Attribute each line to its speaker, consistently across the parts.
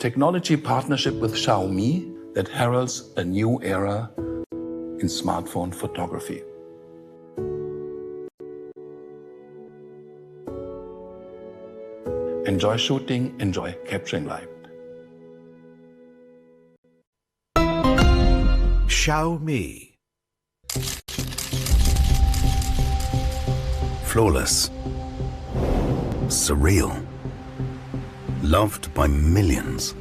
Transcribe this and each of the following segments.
Speaker 1: technology partnership with Xiaomi that heralds a new era in smartphone photography. Enjoy shooting, enjoy capturing light.
Speaker 2: Xiaomi. Flawless. Surreal. Loved by millions.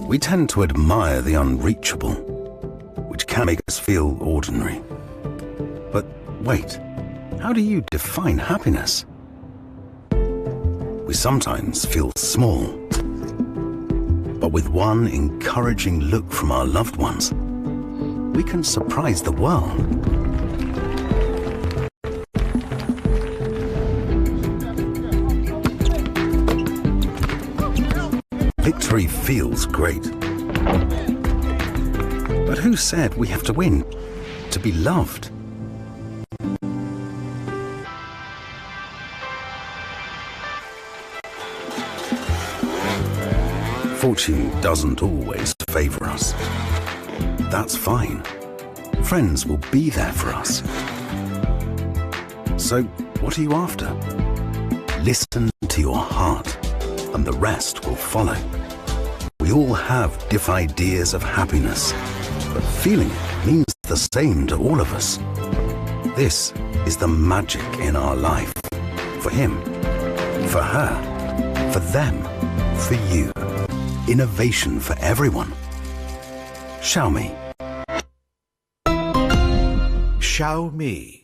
Speaker 2: We tend to admire the unreachable, which can make us feel ordinary. But wait, how do you define happiness? We sometimes feel small, but with one encouraging look from our loved ones, we can surprise the world. Victory feels great. But who said we have to win to be loved? Fortune doesn't always favor us. That's fine. Friends will be there for us. So, what are you after? Listen to your heart, and the rest will follow. We all have different ideas of happiness, but feeling it means the same to all of us. This is the magic in our life. For him, for her, for them, for you. Innovation for everyone. Xiaomi. Xiaomi.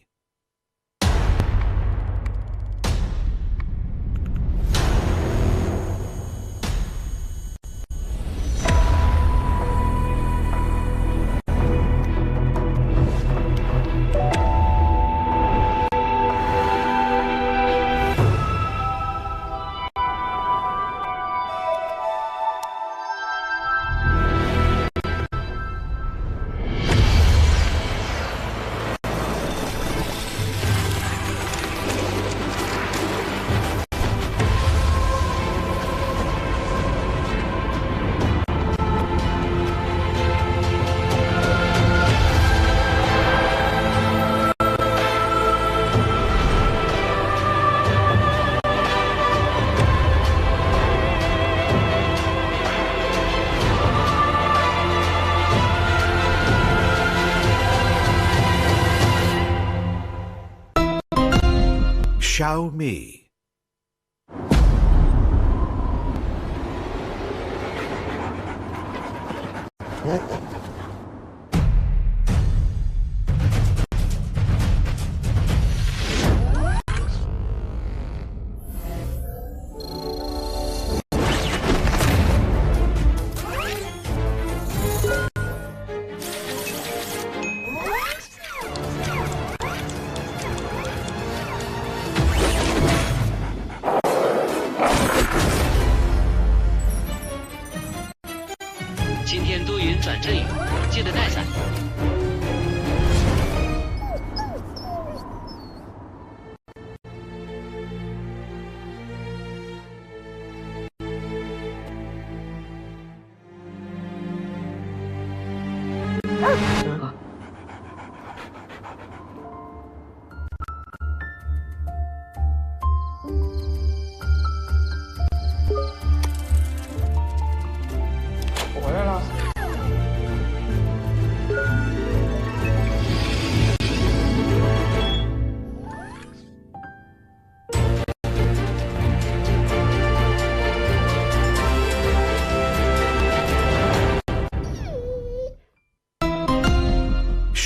Speaker 2: Xiaomi.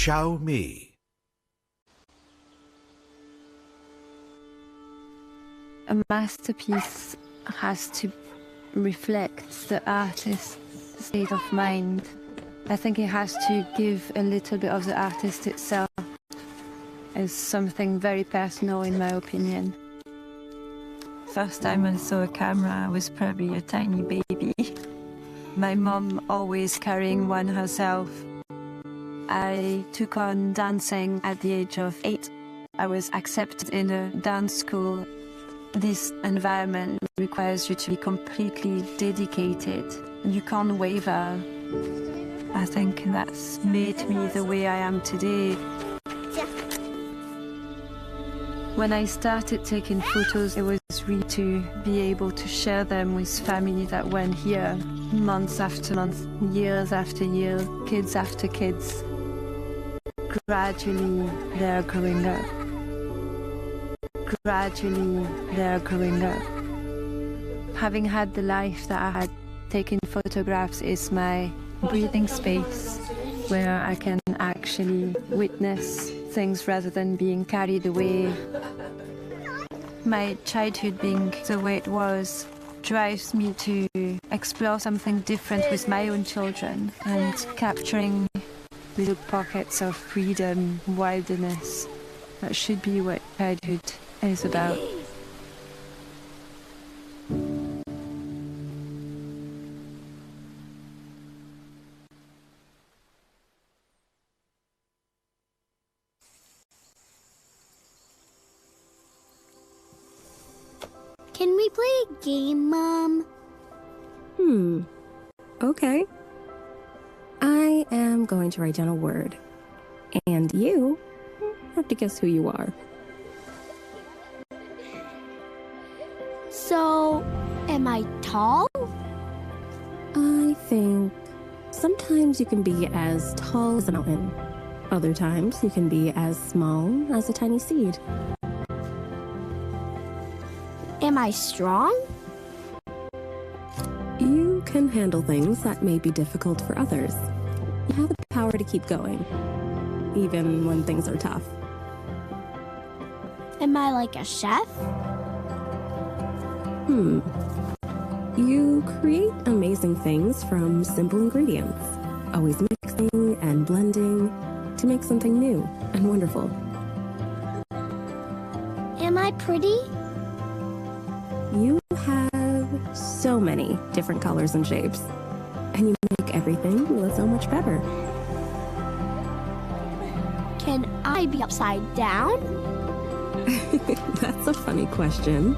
Speaker 2: Xiaomi.
Speaker 3: A masterpiece has to reflect the artist's state of mind. I think it has to give a little bit of the artist itself as something very personal, in my opinion.
Speaker 4: First time I saw a camera, I was probably a tiny baby. My mom always carrying one herself. I took on dancing at the age of 8. I was accepted in a dance school. This environment requires you to be completely dedicated. You can't waver. I think that's made me the way I am today. When I started taking photos, it was really to be able to share them with family that weren't here, months after months, years after year, kids after kids. Gradually, they're growing up. Gradually, they're growing up. Having had the life that I had, taking photographs is my breathing space where I can actually witness things rather than being carried away. My childhood being the way it was drives me to explore something different with my own children and capturing little pockets of freedom, wilderness. That should be what childhood is about.
Speaker 5: Can we play a game, Mom?
Speaker 6: Okay. I am going to write down a word. And you have to guess who you are.
Speaker 5: So, am I tall?
Speaker 6: I think sometimes you can be as tall as a mountain. Other times you can be as small as a tiny seed.
Speaker 5: Am I strong?
Speaker 6: You can handle things that may be difficult for others. You have the power to keep going, even when things are tough.
Speaker 5: Am I like a chef?
Speaker 6: You create amazing things from simple ingredients, always mixing and blending to make something new and wonderful.
Speaker 5: Am I pretty?
Speaker 6: You have so many different colors and shapes, and you make everything look so much better.
Speaker 5: Can I be upside down?
Speaker 6: That's a funny question.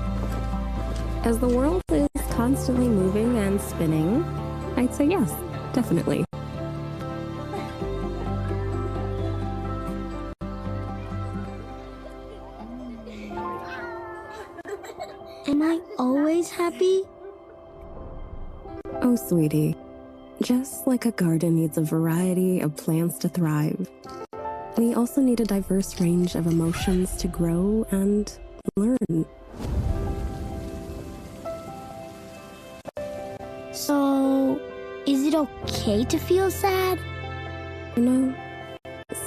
Speaker 6: As the world is constantly moving and spinning, I'd say yes, definitely.
Speaker 5: Am I always happy?
Speaker 6: Oh, sweetie, just like a garden needs a variety of plants to thrive, we also need a diverse range of emotions to grow and learn.
Speaker 5: So, is it okay to feel sad?
Speaker 6: You know,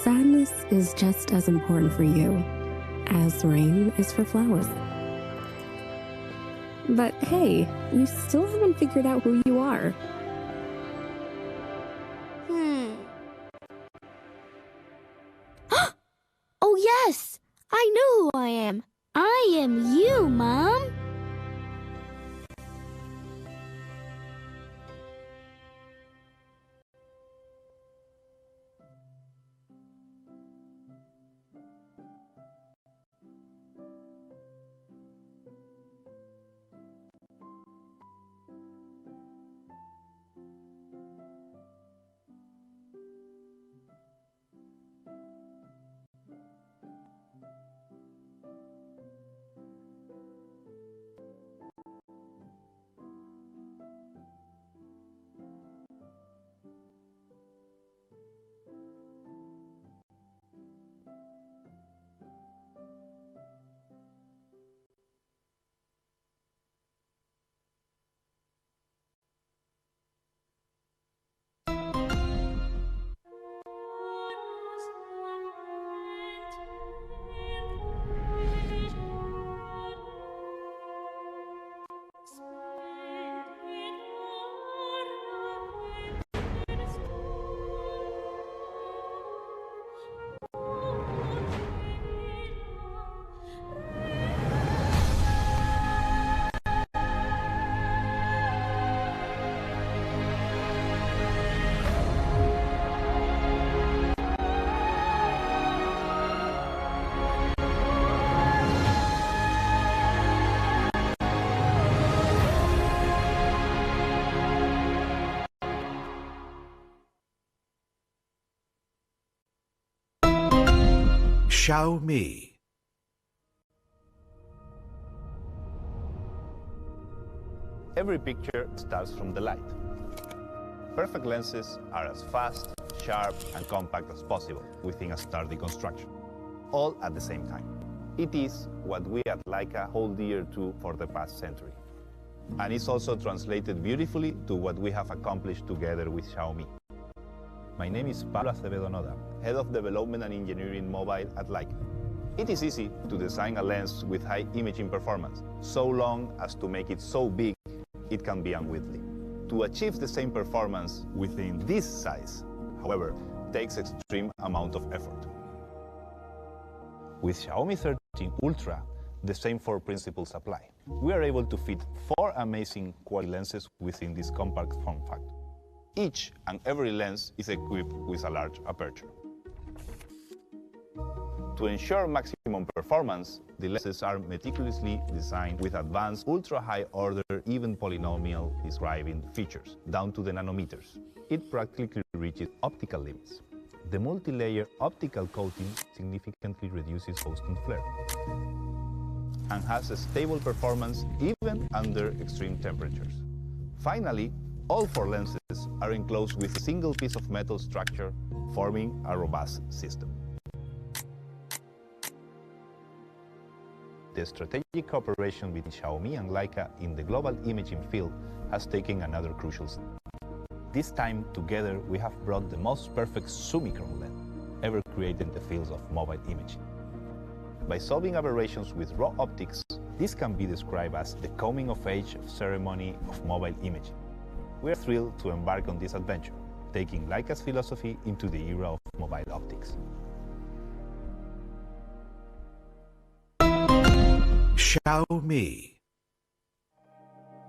Speaker 6: sadness is just as important for you as rain is for flowers. But hey, you still haven't figured out who you are.
Speaker 5: Oh yes! I know who I am. I am you, Mom.
Speaker 2: Xiaomi.
Speaker 7: Every picture starts from the light. Perfect lenses are as fast, sharp, and compact as possible within a sturdy construction, all at the same time. It is what we at Leica hold dear to for the past century. And it's also translated beautifully to what we have accomplished together with Xiaomi. My name is Pablo Acevedo Noda, Head of Development and Engineering Mobile at Leica. It is easy to design a lens with high imaging performance, so long as to make it so big it can be unwieldy. To achieve the same performance within this size, however, takes extreme amount of effort. With Xiaomi 13 Ultra, the same four principles apply. We are able to fit 4 amazing quality lenses within this compact form factor. Each and every lens is equipped with a large aperture. To ensure maximum performance, the lenses are meticulously designed with advanced ultra-high order even polynomial describing features, down to the nanometers. It practically reaches optical limits. The multi-layer optical coating significantly reduces Boston flare and has a stable performance even under extreme temperatures. Finally, all 4 lenses are enclosed with a single piece of metal structure, forming a robust system. The strategic cooperation between Xiaomi and Leica in the global imaging field has taken another crucial step. This time, together, we have brought the most perfect Summicron lens ever created in the fields of mobile imaging. By solving aberrations with raw optics, this can be described as the coming of age ceremony of mobile imaging. We are thrilled to embark on this adventure, taking Leica's philosophy into the era of mobile optics.
Speaker 2: Xiaomi.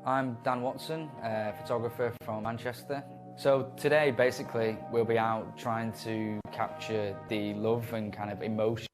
Speaker 8: I'm Dan Watson, a photographer from Manchester. So today, basically, we'll be out trying to capture the love and kind of emotion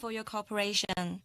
Speaker 9: for your cooperation.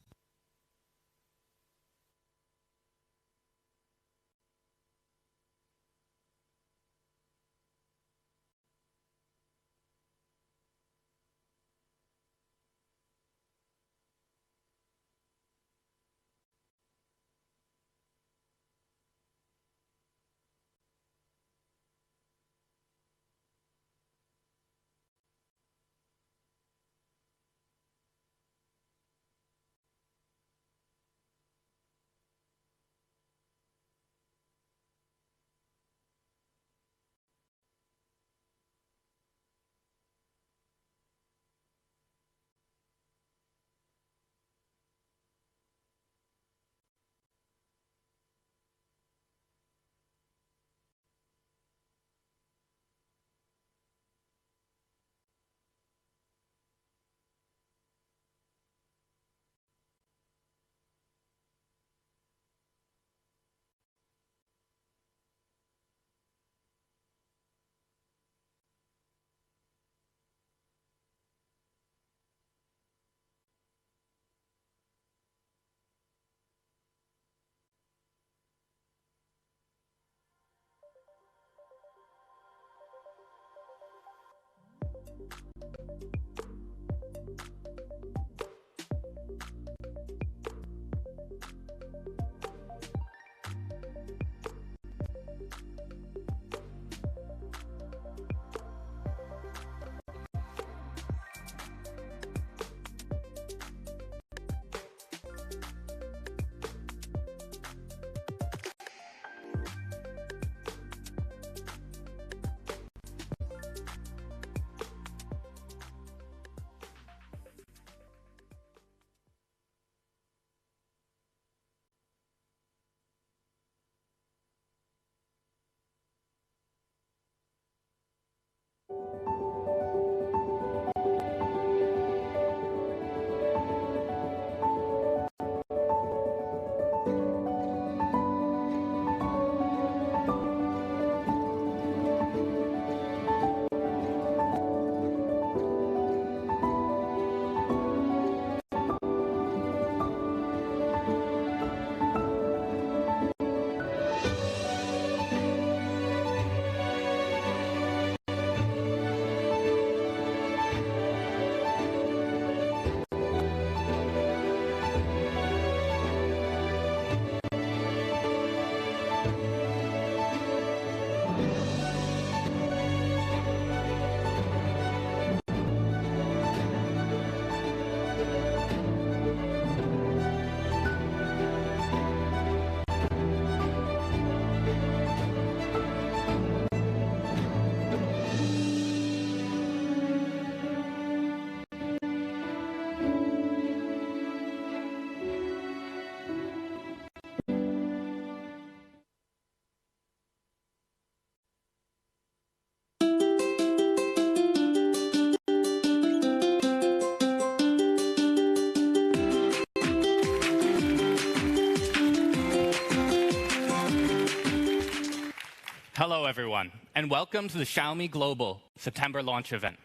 Speaker 10: Hello, everyone, and welcome to the Xiaomi Global September launch event.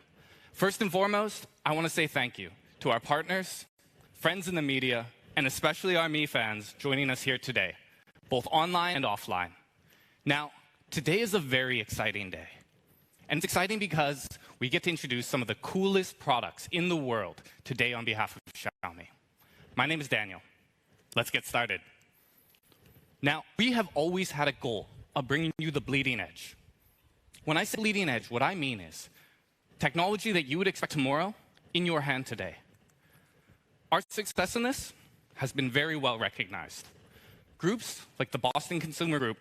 Speaker 10: First and foremost, I want to say thank you to our partners, friends in the media, and especially our Mi fans joining us here today, both online and offline. Now, today is a very exciting day. And it's exciting because we get to introduce some of the coolest products in the world today on behalf of Xiaomi. My name is Daniel. Let's get started. Now, we have always had a goal of bringing you the bleeding edge. When I say bleeding edge, what I mean is technology that you would expect tomorrow in your hand today. Our success in this has been very well recognized. Groups like the Boston Consumer Group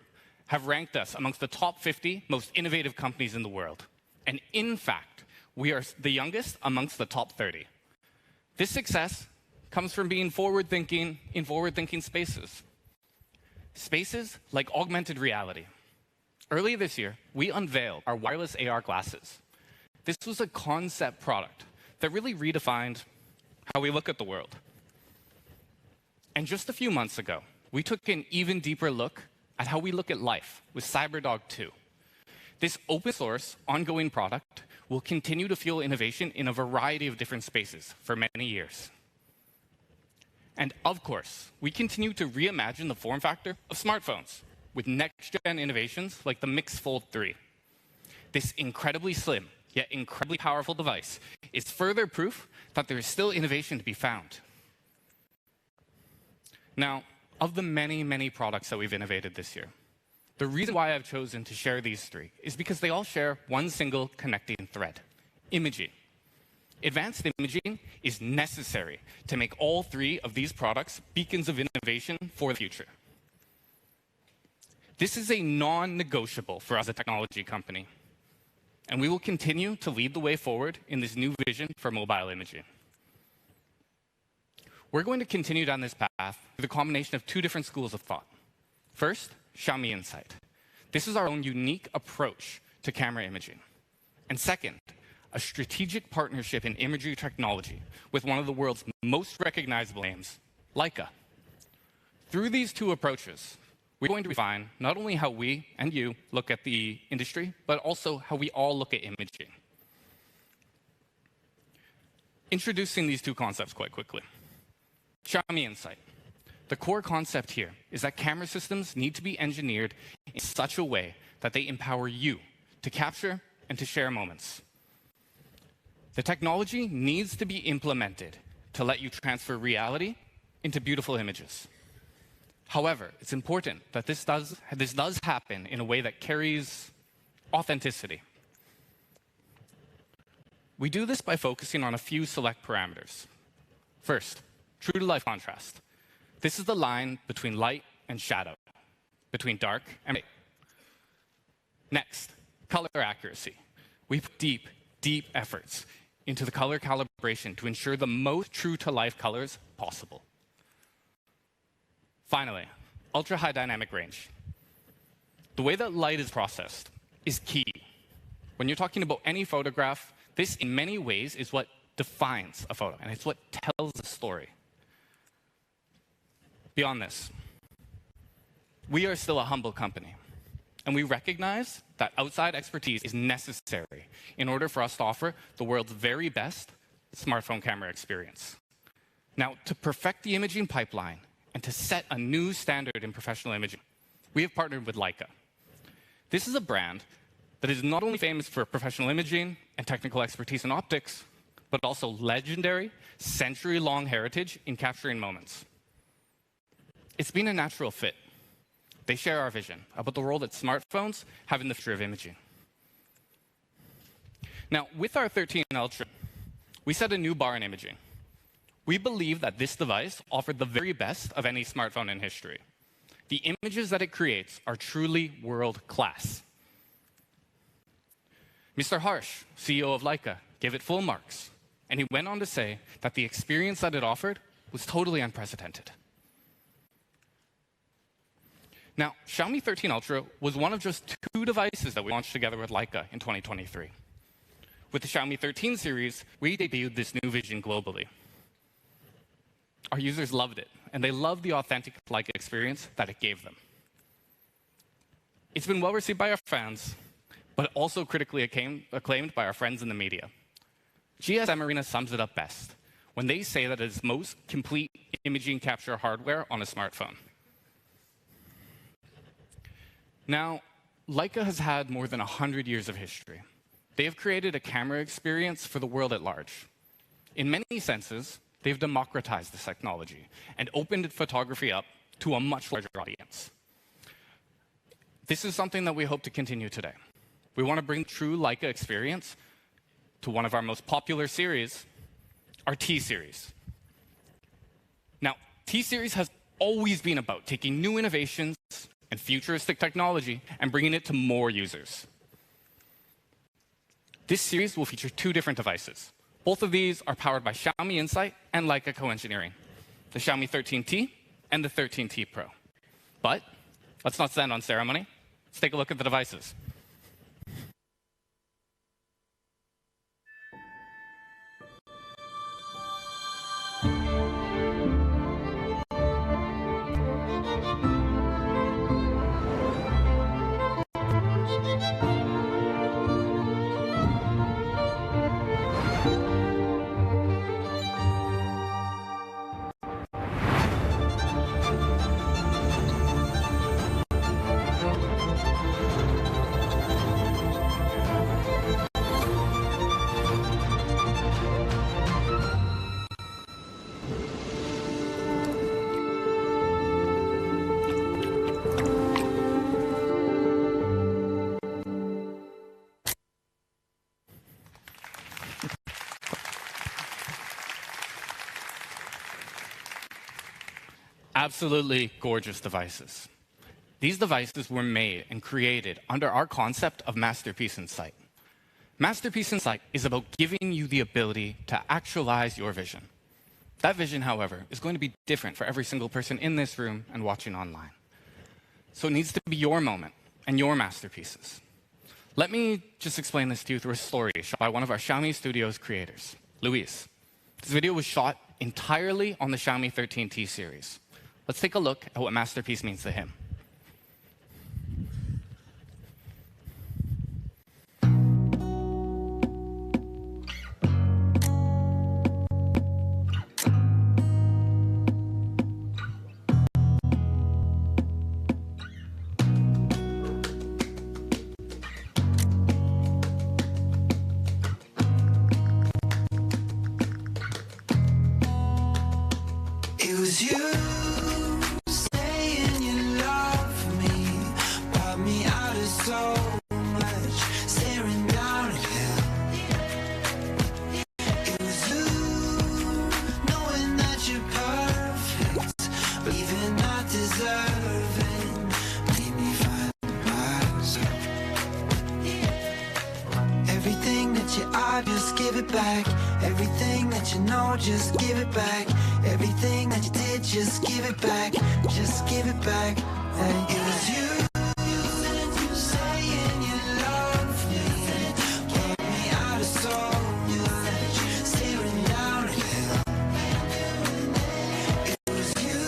Speaker 10: have ranked us amongst the top 50 most innovative companies in the world. And in fact, we are the youngest amongst the top 30. This success comes from being forward-thinking in forward-thinking spaces. Spaces like augmented reality. Earlier this year, we unveiled our wireless AR glasses. This was a concept product that really redefined how we look at the world. And just a few months ago, we took an even deeper look at how we look at life with CyberDog 2. This open source, ongoing product will continue to fuel innovation in a variety of different spaces for many years. And of course, we continue to reimagine the form factor of smartphones with next-gen innovations like the Mix Fold 3. This incredibly slim, yet incredibly powerful device is further proof that there is still innovation to be found. Now, of the many, many products that we've innovated this year, the reason why I've chosen to share these three is because they all share one single connecting thread: imaging. Advanced imaging is necessary to make all three of these products beacons of innovation for the future. This is a non-negotiable for us as a technology company, and we will continue to lead the way forward in this new vision for mobile imaging. We're going to continue down this path with a combination of two different schools of thought. First, Xiaomi Insight. This is our own unique approach to camera imaging. And second, a strategic partnership in imagery technology with one of the world's most recognizable names, Leica. Through these two approaches, we're going to refine not only how we and you look at the industry, but also how we all look at imaging. Introducing these two concepts quite quickly. Xiaomi Insight. The core concept here is that camera systems need to be engineered in such a way that they empower you to capture and to share moments. The technology needs to be implemented to let you transfer reality into beautiful images. However, it's important that this does happen in a way that carries authenticity. We do this by focusing on a few select parameters. First, true-to-life contrast. This is the line between light and shadow, between dark and light. Next, color accuracy. We put deep efforts into the color calibration to ensure the most true-to-life colors possible. Finally, ultra-high dynamic range. The way that light is processed is key. When you're talking about any photograph, this in many ways is what defines a photo, and it's what tells a story. Beyond this, we are still a humble company, and we recognize that outside expertise is necessary in order for us to offer the world's very best smartphone camera experience. Now, to perfect the imaging pipeline and to set a new standard in professional imaging, we have partnered with Leica. This is a brand that is not only famous for professional imaging and technical expertise in optics, but also legendary, century-long heritage in capturing moments. It's been a natural fit. They share our vision about the role that smartphones have in the future of imaging. Now, with our 13 Ultra, we set a new bar in imaging. We believe that this device offered the very best of any smartphone in history. The images that it creates are truly world-class. Mr. Harsh, CEO of Leica, gave it full marks, and he went on to say that the experience that it offered was totally unprecedented. Now, Xiaomi 13 Ultra was one of just 2 devices that we launched together with Leica in 2023. With the Xiaomi 13 series, we debuted this new vision globally. Our users loved it, and they loved the authentic Leica experience that it gave them. It's been well received by our fans, but also critically acclaimed by our friends in the media. GSM Arena sums it up best when they say that it is most complete imaging capture hardware on a smartphone. Now, Leica has had more than 100 years of history. They have created a camera experience for the world at large. In many senses, they've democratized this technology and opened photography up to a much larger audience. This is something that we hope to continue today. We want to bring true Leica experience to one of our most popular series, our T-Series. Now, T-Series has always been about taking new innovations and futuristic technology and bringing it to more users. This series will feature 2 different devices. Both of these are powered by Xiaomi Insight and Leica co-engineering, the Xiaomi 13T and the 13T Pro. But let's not stand on ceremony. Let's take a look at the devices. Absolutely gorgeous devices. These devices were made and created under our concept of Masterpiece in Sight. Masterpiece in Sight is about giving you the ability to actualize your vision. That vision, however, is going to be different for every single person in this room and watching online. So it needs to be your moment and your masterpieces. Let me just explain this to you through a story shot by one of our Xiaomi Studios creators, Luis. This video was shot entirely on the Xiaomi 13T series. Let's take a look at what masterpiece means to him.
Speaker 11: It was you saying you love me, brought me out of so much, staring down at hell. It was you knowing that you're perfect, but even not deserving, made me find myself. Everything that you are, just give it back. Everything that you know, just give it back. Everything that you did, just give it back. Just give it back. Hey. It was you saying you love me, brought me out of so much, staring down at hell. It was you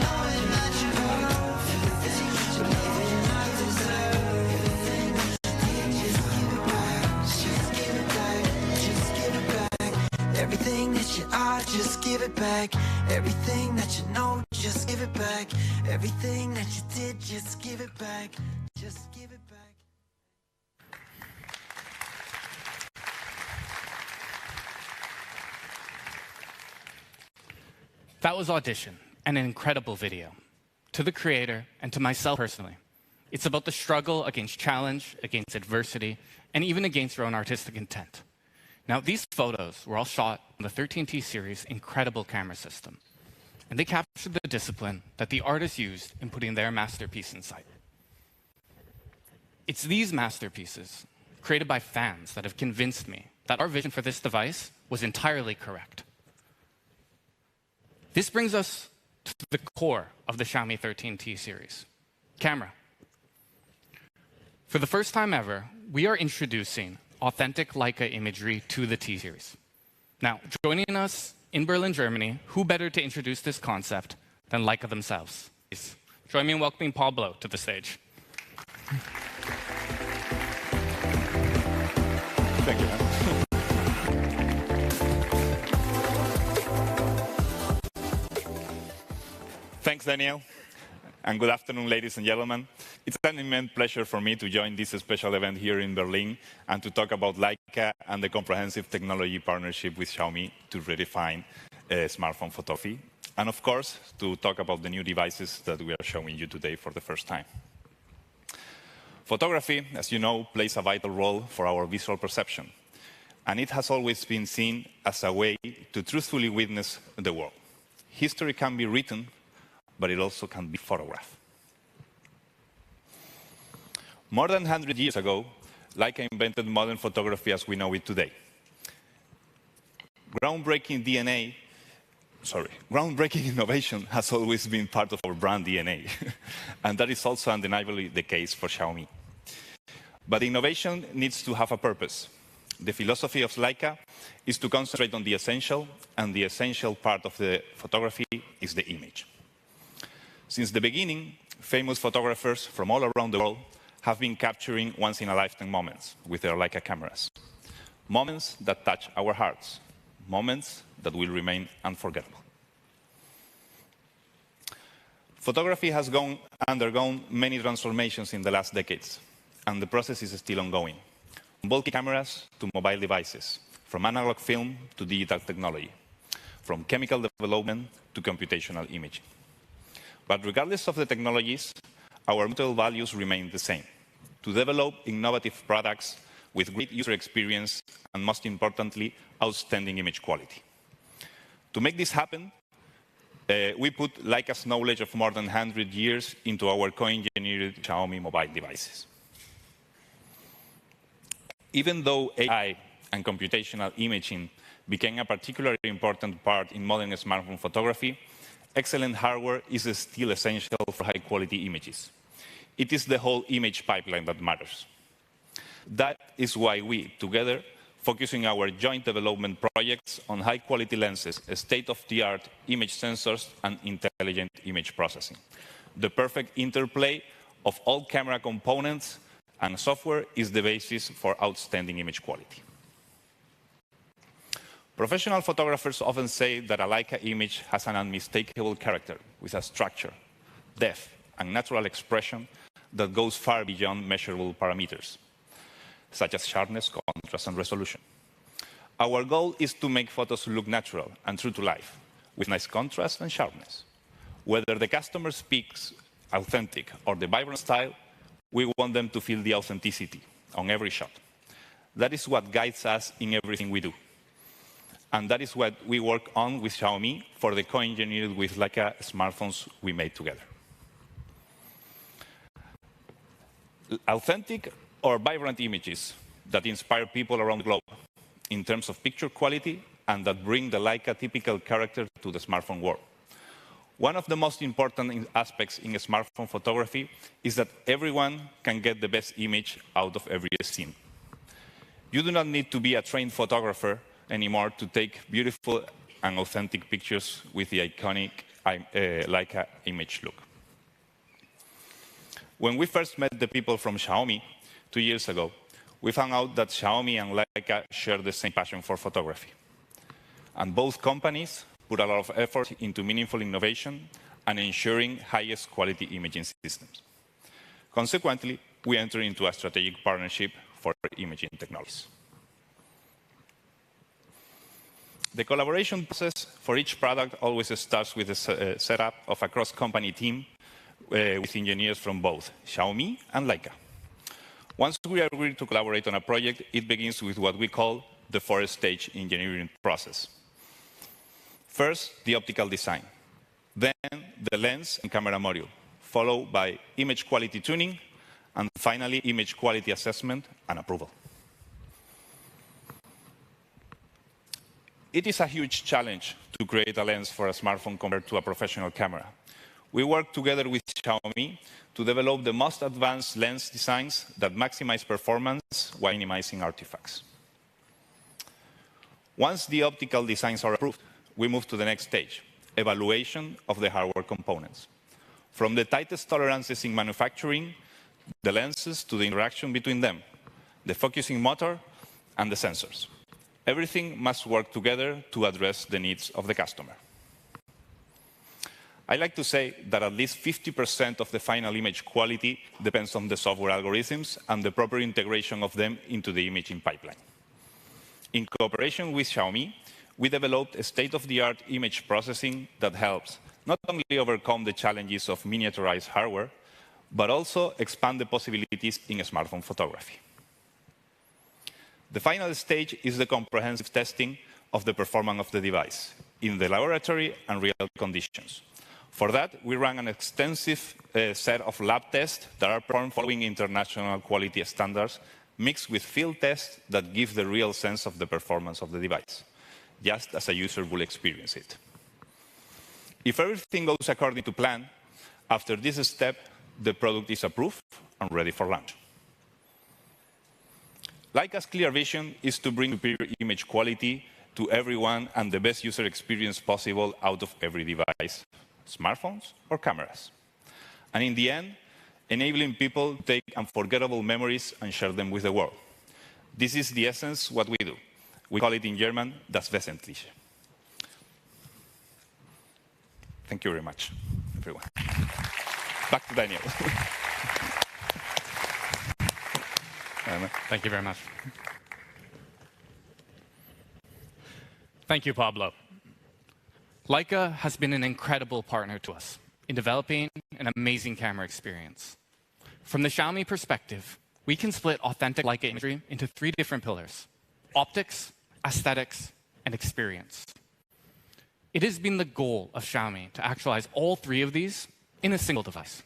Speaker 11: knowing that you're perfect, but even not deserving. Just give it back. Just give it back. Just give it back. Everything that you are, just give it back. Everything that you know, just give it back. Everything that you did, just give it back. Just give it back.
Speaker 10: That was Audition, and an incredible video. To the creator and to myself personally, it's about the struggle against challenge, against adversity, and even against your own artistic intent. Now, these photos were all shot on the 13T series' incredible camera system, and they captured the discipline that the artists used in putting their masterpiece in sight. It's these masterpieces, created by fans, that have convinced me that our vision for this device was entirely correct. This brings us to the core of the Xiaomi 13T series, camera. For the first time ever, we are introducing authentic Leica imagery to the T series. Now, joining us in Berlin, Germany, who better to introduce this concept than Leica themselves? Please join me in welcoming Paul Blow to the stage.
Speaker 12: Thank you, man. Thanks, Daniel. And good afternoon, ladies and gentlemen. It's an immense pleasure for me to join this special event here in Berlin and to talk about Leica and the comprehensive technology partnership with Xiaomi to redefine smartphone photography. And of course, to talk about the new devices that we are showing you today for the first time. Photography, as you know, plays a vital role for our visual perception. And it has always been seen as a way to truthfully witness the world. History can be written, but it also can be photographed. More than 100 years ago, Leica invented modern photography as we know it today. Groundbreaking innovation has always been part of our brand DNA, and that is also undeniably the case for Xiaomi. But innovation needs to have a purpose. The philosophy of Leica is to concentrate on the essential, and the essential part of the photography is the image. Since the beginning, famous photographers from all around the world have been capturing once-in-a-lifetime moments with their Leica cameras. Moments that touch our hearts, moments that will remain unforgettable. Photography has undergone many transformations in the last decades, and the process is still ongoing. From bulky cameras to mobile devices, from analog film to digital technology, from chemical development to computational imaging. But regardless of the technologies, our mutual values remain the same: to develop innovative products with great user experience and, most importantly, outstanding image quality. To make this happen, we put Leica's knowledge of more than 100 years into our co-engineered Xiaomi mobile devices. Even though AI and computational imaging became a particularly important part in modern smartphone photography, excellent hardware is still essential for high-quality images. It is the whole image pipeline that matters. That is why we, together, focusing our joint development projects on high-quality lenses, state-of-the-art image sensors, and intelligent image processing. The perfect interplay of all camera components and software is the basis for outstanding image quality. Professional photographers often say that a Leica image has an unmistakable character with a structure, depth, and natural expression that goes far beyond measurable parameters, such as sharpness, contrast, and resolution. Our goal is to make photos look natural and true to life, with nice contrast and sharpness. Whether the customer speaks authentic or the vibrant style, we want them to feel the authenticity on every shot. That is what guides us in everything we do. And that is what we work on with Xiaomi for the co-engineered with Leica smartphones we made together. Authentic or vibrant images that inspire people around the globe in terms of picture quality and that bring the Leica typical character to the smartphone world. One of the most important aspects in smartphone photography is that everyone can get the best image out of every scene. You do not need to be a trained photographer anymore to take beautiful and authentic pictures with the iconic Leica image look. When we first met the people from Xiaomi 2 years ago, we found out that Xiaomi and Leica share the same passion for photography. And both companies put a lot of effort into meaningful innovation and ensuring highest quality imaging systems. Consequently, we entered into a strategic partnership for imaging technologies. The collaboration process for each product always starts with the setup of a cross-company team with engineers from both Xiaomi and Leica. Once we agree to collaborate on a project, it begins with what we call the four-stage engineering process. First, the optical design, then the lens and camera module, followed by image quality tuning, and finally, image quality assessment and approval. It is a huge challenge to create a lens for a smartphone compared to a professional camera. We work together with Xiaomi to develop the most advanced lens designs that maximize performance while minimizing artifacts. Once the optical designs are approved, we move to the next stage, evaluation of the hardware components. From the tightest tolerances in manufacturing, the lenses to the interaction between them, the focusing motor, and the sensors. Everything must work together to address the needs of the customer. I like to say that at least 50% of the final image quality depends on the software algorithms and the proper integration of them into the imaging pipeline. In cooperation with Xiaomi, we developed a state-of-the-art image processing that helps not only overcome the challenges of miniaturized hardware, but also expand the possibilities in smartphone photography. The final stage is the comprehensive testing of the performance of the device in the laboratory and real conditions. For that, we run an extensive set of lab tests that are performed following international quality standards, mixed with field tests that give the real sense of the performance of the device, just as a user will experience it. If everything goes according to plan, after this step, the product is approved and ready for launch. Leica's clear vision is to bring superior image quality to everyone and the best user experience possible out of every device, smartphones or cameras. And in the end, enabling people to take unforgettable memories and share them with the world. This is the essence of what we do. We call it in German, das Wesentliche. Thank you very much, everyone. Back to Daniel.
Speaker 10: Thank you very much. Thank you, Pablo. Leica has been an incredible partner to us in developing an amazing camera experience. From the Xiaomi perspective, we can split authentic Leica imagery into 3 different pillars: optics, aesthetics, and experience. It has been the goal of Xiaomi to actualize all 3 of these in a single device,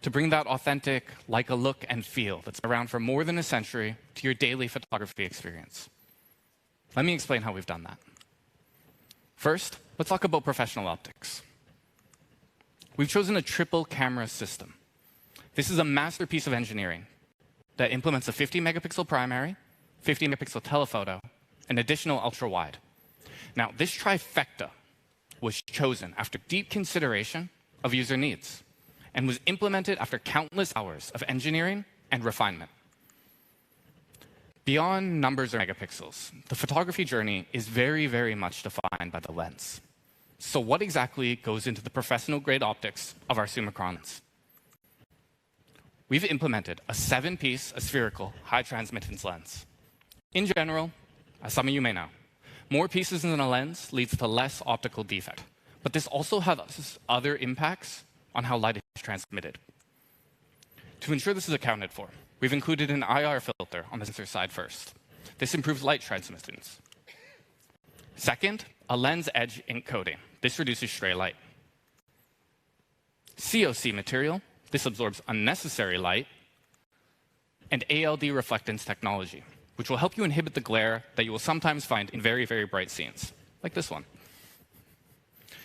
Speaker 10: to bring that authentic Leica look and feel that's around for more than a century to your daily photography experience. Let me explain how we've done that. First, let's talk about professional optics. We've chosen a triple camera system. This is a masterpiece of engineering that implements a 50-megapixel primary, 50-megapixel telephoto, and additional ultra-wide. Now, this trifecta was chosen after deep consideration of user needs and was implemented after countless hours of engineering and refinement. Beyond numbers or megapixels, the photography journey is very, very much defined by the lens. So what exactly goes into the professional-grade optics of our Summicron lens? We've implemented a 7-piece spherical high-transmittance lens. In general, as some of you may know, more pieces in a lens leads to less optical defect, but this also has other impacts on how light is transmitted. To ensure this is accounted for, we've included an IR filter on the sensor side first. This improves light transmittance. Second, a lens edge ink coating. This reduces stray light. COC material. This absorbs unnecessary light. And ALD reflectance technology, which will help you inhibit the glare that you will sometimes find in very, very bright scenes, like this one.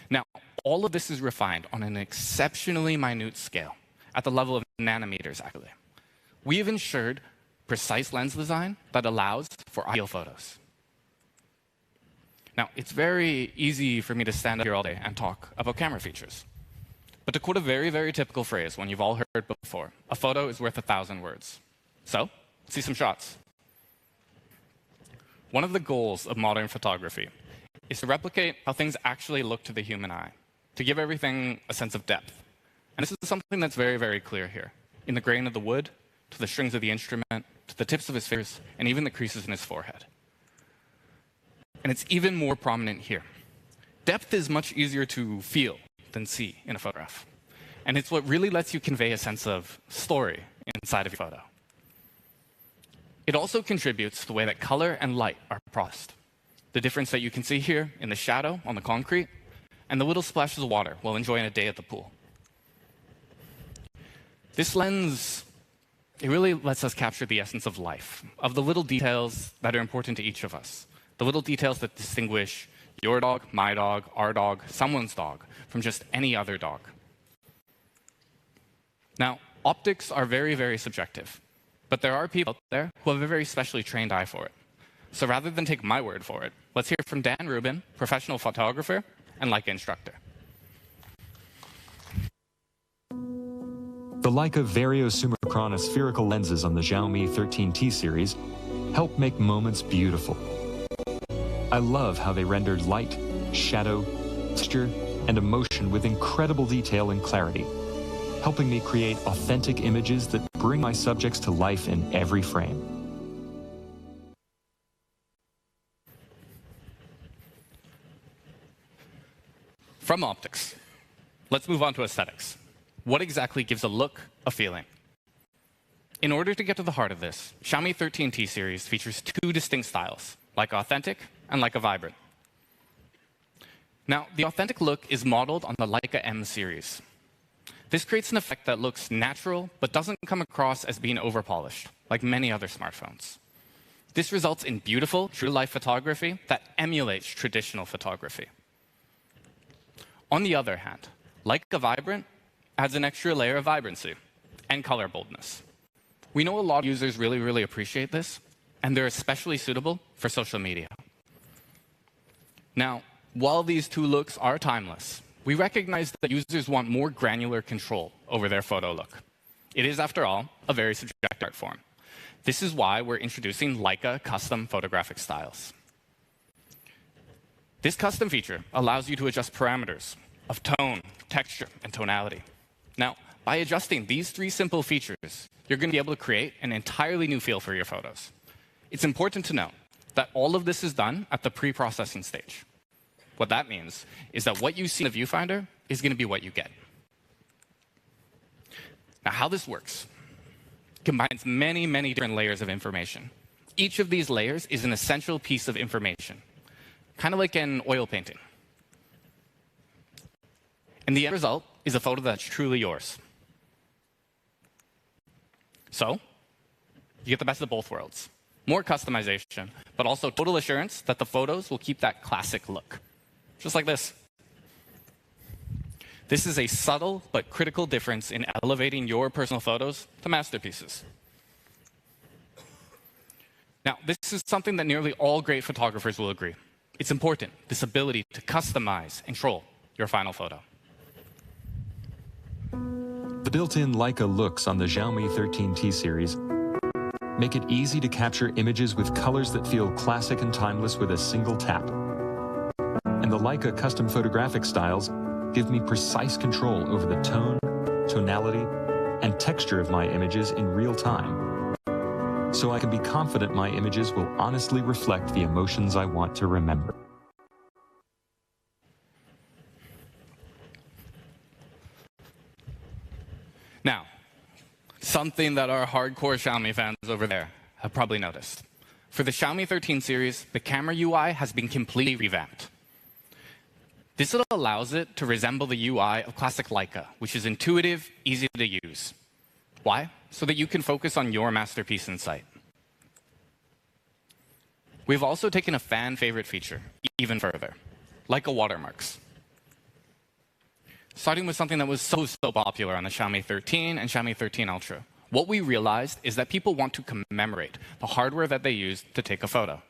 Speaker 10: Now, all of this is refined on an exceptionally minute scale, at the level of nanometers, actually. We have ensured precise lens design that allows for ideal photos. Now, it's very easy for me to stand up here all day and talk about camera features. But to quote a very, very typical phrase, one you've all heard before, a photo is worth 1,000 words. So, see some shots. One of the goals of modern photography is to replicate how things actually look to the human eye, to give everything a sense of depth. And this is something that's very, very clear here, in the grain of the wood, to the strings of the instrument, to the tips of his fingers, and even the creases in his forehead. And it's even more prominent here. Depth is much easier to feel than see in a photograph. And it's what really lets you convey a sense of story inside of your photo. It also contributes to the way that color and light are processed. The difference that you can see here in the shadow on the concrete and the little splashes of water while enjoying a day at the pool. This lens, it really lets us capture the essence of life, of the little details that are important to each of us, the little details that distinguish your dog, my dog, our dog, someone's dog from just any other dog. Now, optics are very, very subjective. But there are people out there who have a very specially trained eye for it. So rather than take my word for it, let's hear from Dan Rubin, professional photographer and Leica instructor.
Speaker 13: The Leica Vario Summicron spherical lenses on the Xiaomi 13T series help make moments beautiful. I love how they rendered light, shadow, texture, and emotion with incredible detail and clarity, helping me create authentic images that bring my subjects to life in every frame.
Speaker 10: From optics, let's move on to aesthetics. What exactly gives a look a feeling? In order to get to the heart of this, Xiaomi 13T series features two distinct styles, Leica Authentic and Leica Vibrant. Now, the authentic look is modeled on the Leica M series. This creates an effect that looks natural, but doesn't come across as being overpolished, like many other smartphones. This results in beautiful, true-life photography that emulates traditional photography. On the other hand, Leica Vibrant adds an extra layer of vibrancy and color boldness. We know a lot of users really, really appreciate this, and they're especially suitable for social media. Now, while these two looks are timeless, we recognize that users want more granular control over their photo look. It is, after all, a very subjective art form. This is why we're introducing Leica custom photographic styles. This custom feature allows you to adjust parameters of tone, texture, and tonality. Now, by adjusting these three simple features, you're going to be able to create an entirely new feel for your photos. It's important to note that all of this is done at the pre-processing stage. What that means is that what you see in the viewfinder is going to be what you get. Now, how this works combines many, many different layers of information. Each of these layers is an essential piece of information, kind of like an oil painting. And the end result is a photo that's truly yours. So, you get the best of both worlds. More customization, but also total assurance that the photos will keep that classic look. Just like this. This is a subtle but critical difference in elevating your personal photos to masterpieces. Now, this is something that nearly all great photographers will agree. It's important, this ability to customize and control your final photo.
Speaker 13: The built-in Leica looks on the Xiaomi 13T series make it easy to capture images with colors that feel classic and timeless with a single tap. And the Leica custom photographic styles give me precise control over the tone, tonality, and texture of my images in real time. so I can be confident my images will honestly reflect the emotions I want to remember.
Speaker 10: Now, something that our hardcore Xiaomi fans over there have probably noticed. For the Xiaomi 13 series, the camera UI has been completely revamped. This allows it to resemble the UI of classic Leica, which is intuitive, easy to use. Why? So that you can focus on your masterpiece in sight. We've also taken a fan favorite feature even further, Leica watermarks. Starting with something that was so popular on the Xiaomi 13 and Xiaomi 13 Ultra. What we realized is that people want to commemorate the hardware that they used to take a photo.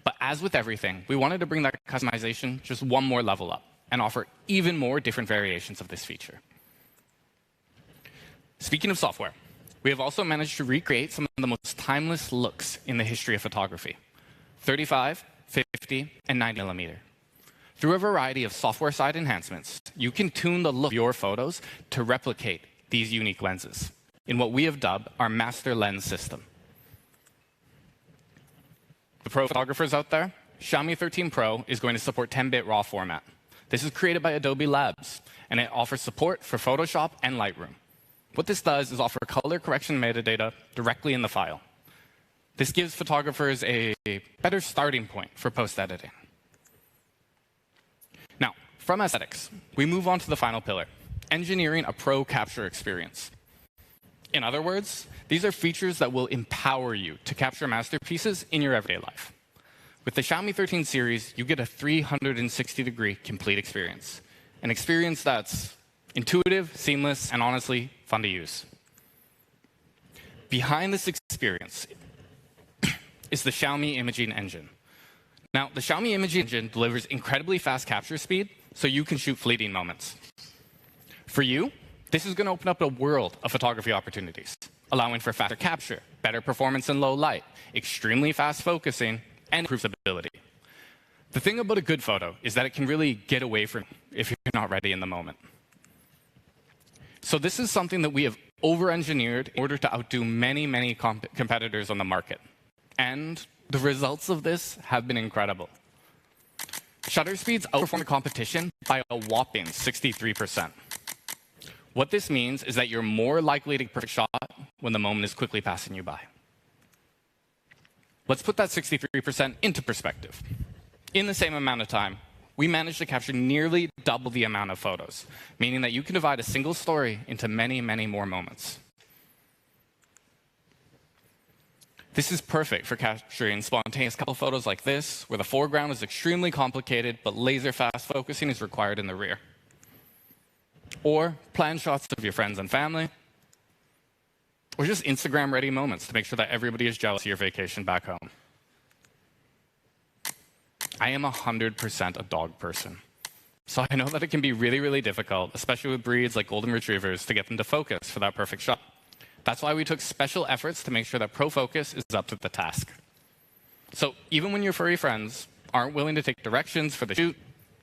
Speaker 10: But as with everything, we wanted to bring that customization just one more level up and offer even more different variations of this feature. Speaking of software, we have also managed to recreate some of the most timeless looks in the history of photography: 35, 50, and 90 millimeter. Through a variety of software-side enhancements, you can tune the look of your photos to replicate these unique lenses in what we have dubbed our master lens system. The pro photographers out there, Xiaomi 13 Pro is going to support 10-bit RAW format. This is created by Adobe Labs, and it offers support for Photoshop and Lightroom. What this does is offer color correction metadata directly in the file. This gives photographers a better starting point for post-editing. Now, from aesthetics, we move on to the final pillar, engineering a pro capture experience. In other words, these are features that will empower you to capture masterpieces in your everyday life. With the Xiaomi 13 series, you get a 360-degree complete experience, an experience that's intuitive, seamless, and honestly fun to use. Behind this experience is the Xiaomi imaging engine. Now, the Xiaomi imaging engine delivers incredibly fast capture speed, so you can shoot fleeting moments. For you, this is going to open up a world of photography opportunities, allowing for faster capture, better performance in low light, extremely fast focusing, and improved stability. The thing about a good photo is that it can really get away from you if you're not ready in the moment. So this is something that we have over-engineered in order to outdo many competitors on the market. And the results of this have been incredible. Shutter speeds outperform the competition by a whopping 63%. What this means is that you're more likely to get a perfect shot when the moment is quickly passing you by. Let's put that 63% into perspective. In the same amount of time, we managed to capture nearly double the amount of photos, meaning that you can divide a single story into many more moments. This is perfect for capturing spontaneous couple photos like this, where the foreground is extremely complicated, but laser-fast focusing is required in the rear. Or planned shots of your friends and family, or just Instagram-ready moments to make sure that everybody is jealous of your vacation back home. I am 100% a dog person, so I know that it can be really difficult, especially with breeds like golden retrievers, to get them to focus for that perfect shot. That's why we took special efforts to make sure that ProFocus is up to the task. So even when your furry friends aren't willing to take directions for the shoot,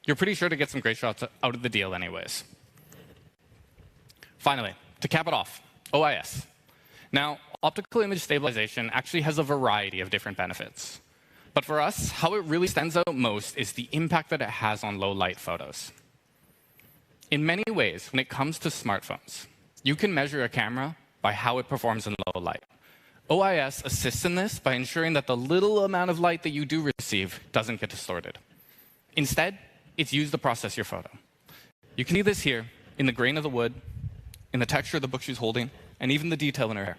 Speaker 10: you're pretty sure to get some great shots out of the deal anyways. Finally, to cap it off, OIS. Now, optical image stabilization actually has a variety of different benefits. But for us, how it really stands out most is the impact that it has on low-light photos. In many ways, when it comes to smartphones, you can measure a camera by how it performs in low light. OIS assists in this by ensuring that the little amount of light that you do receive doesn't get distorted. Instead, it's used to process your photo. You can see this here in the grain of the wood, in the texture of the book she's holding, and even the detail in her hair.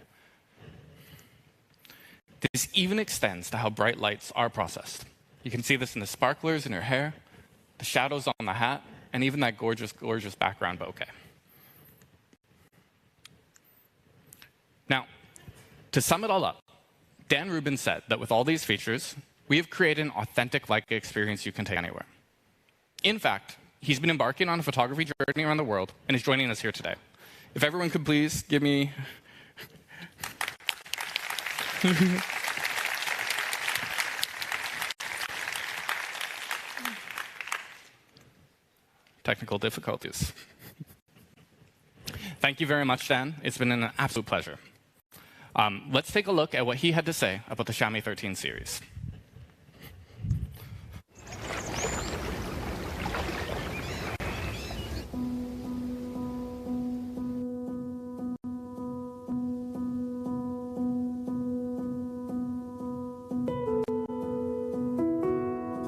Speaker 10: This even extends to how bright lights are processed. You can see this in the sparklers in her hair, the shadows on the hat, and even that gorgeous background bokeh. Now, to sum it all up, Dan Rubin said that with all these features, we have created an authentic Leica experience you can take anywhere. In fact, he's been embarking on a photography journey around the world and is joining us here today. If everyone could please give me... Technical difficulties. Thank you very much, Dan. It's been an absolute pleasure. Let's take a look at what he had to say about the Xiaomi 13 series.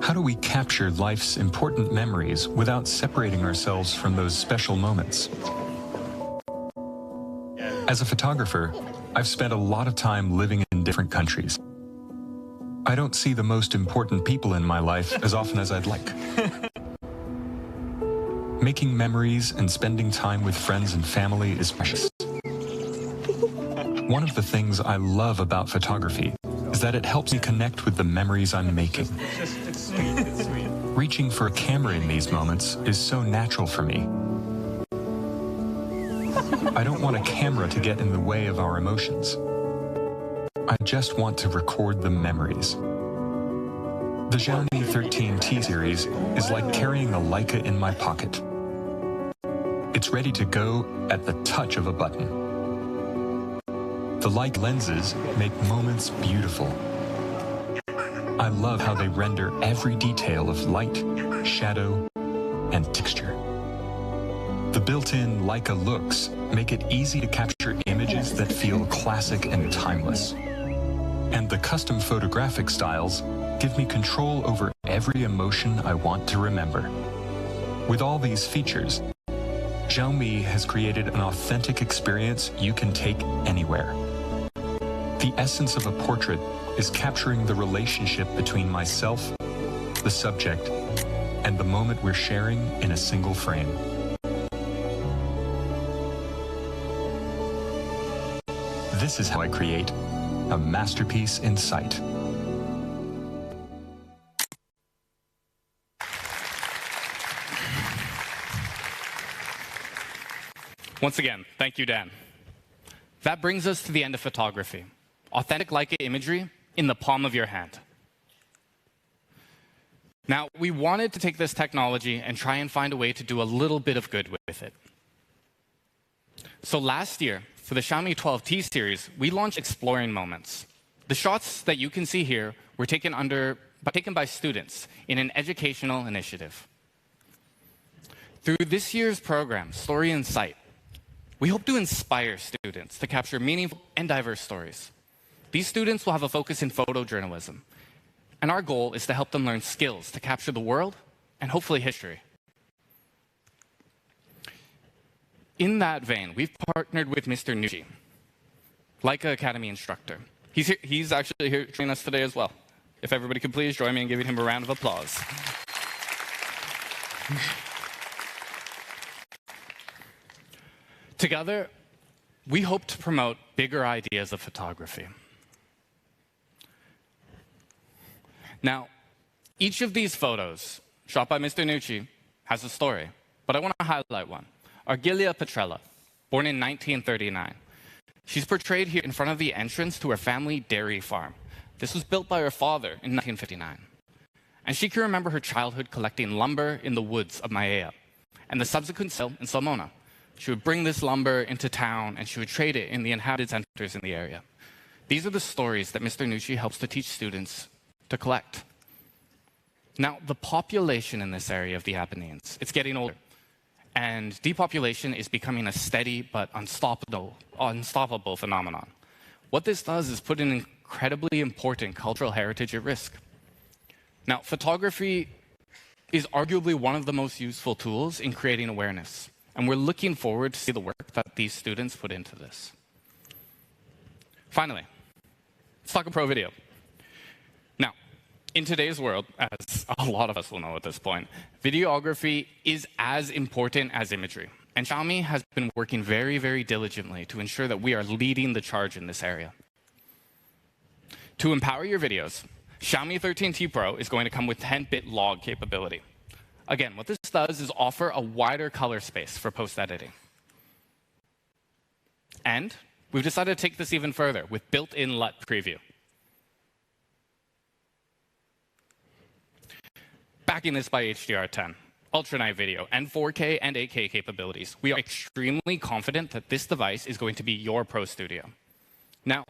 Speaker 13: How do we capture life's important memories without separating ourselves from those special moments? As a photographer, I've spent a lot of time living in different countries. I don't see the most important people in my life as often as I'd like. Making memories and spending time with friends and family is precious. One of the things I love about photography is that it helps me connect with the memories I'm making.
Speaker 14: It's sweet, it's sweet.
Speaker 13: Reaching for a camera in these moments is so natural for me. I don't want a camera to get in the way of our emotions. I just want to record the memories. The Xiaomi 13T series is like carrying a Leica in my pocket. It's ready to go at the touch of a button. The Leica lenses make moments beautiful. I love how they render every detail of light, shadow, and texture. The built-in Leica looks make it easy to capture images that feel classic and timeless. And the custom photographic styles give me control over every emotion I want to remember. With all these features, Xiaomi has created an authentic experience you can take anywhere. The essence of a portrait is capturing the relationship between myself, the subject, and the moment we're sharing in a single frame. This is how I create a masterpiece in sight.
Speaker 10: Once again, thank you, Dan. That brings us to the end of photography. Authentic Leica imagery in the palm of your hand. Now, we wanted to take this technology and try and find a way to do a little bit of good with it. So last year, for the Xiaomi 12T series, we launched Exploring Moments. The shots that you can see here were taken by students in an educational initiative. Through this year's program, Story in Sight, we hope to inspire students to capture meaningful and diverse stories. These students will have a focus in photojournalism, and our goal is to help them learn skills to capture the world and hopefully history. In that vein, we've partnered with Mr. Nucci, Leica Academy instructor. He's actually here joining us today as well. If everybody could please join me in giving him a round of applause. Together, we hope to promote bigger ideas of photography. Now, each of these photos, shot by Mr. Nucci, has a story, but I want to highlight one. Argilia Petrella, born in 1939. She's portrayed here in front of the entrance to her family dairy farm. This was built by her father in 1959. And she can remember her childhood collecting lumber in the woods of Maea and the subsequent sale in Salmona. She would bring this lumber into town and she would trade it in the inhabited centers in the area. These are the stories that Mr. Nucci helps to teach students to collect. Now, the population in this area of the Apennines, it's getting older. And depopulation is becoming a steady but unstoppable phenomenon. What this does is put an incredibly important cultural heritage at risk. Now, photography is arguably one of the most useful tools in creating awareness. And we're looking forward to see the work that these students put into this. Finally, let's talk pro video. Now, in today's world, as a lot of us will know at this point, videography is as important as imagery. And Xiaomi has been working very, very diligently to ensure that we are leading the charge in this area. To empower your videos, Xiaomi 13T Pro is going to come with 10-bit log capability. Again, what this does is offer a wider color space for post-editing. And we've decided to take this even further with built-in LUT preview. Backing this by HDR10, Ultra Night Video, and 4K and 8K capabilities, we are extremely confident that this device is going to be your pro studio. Now,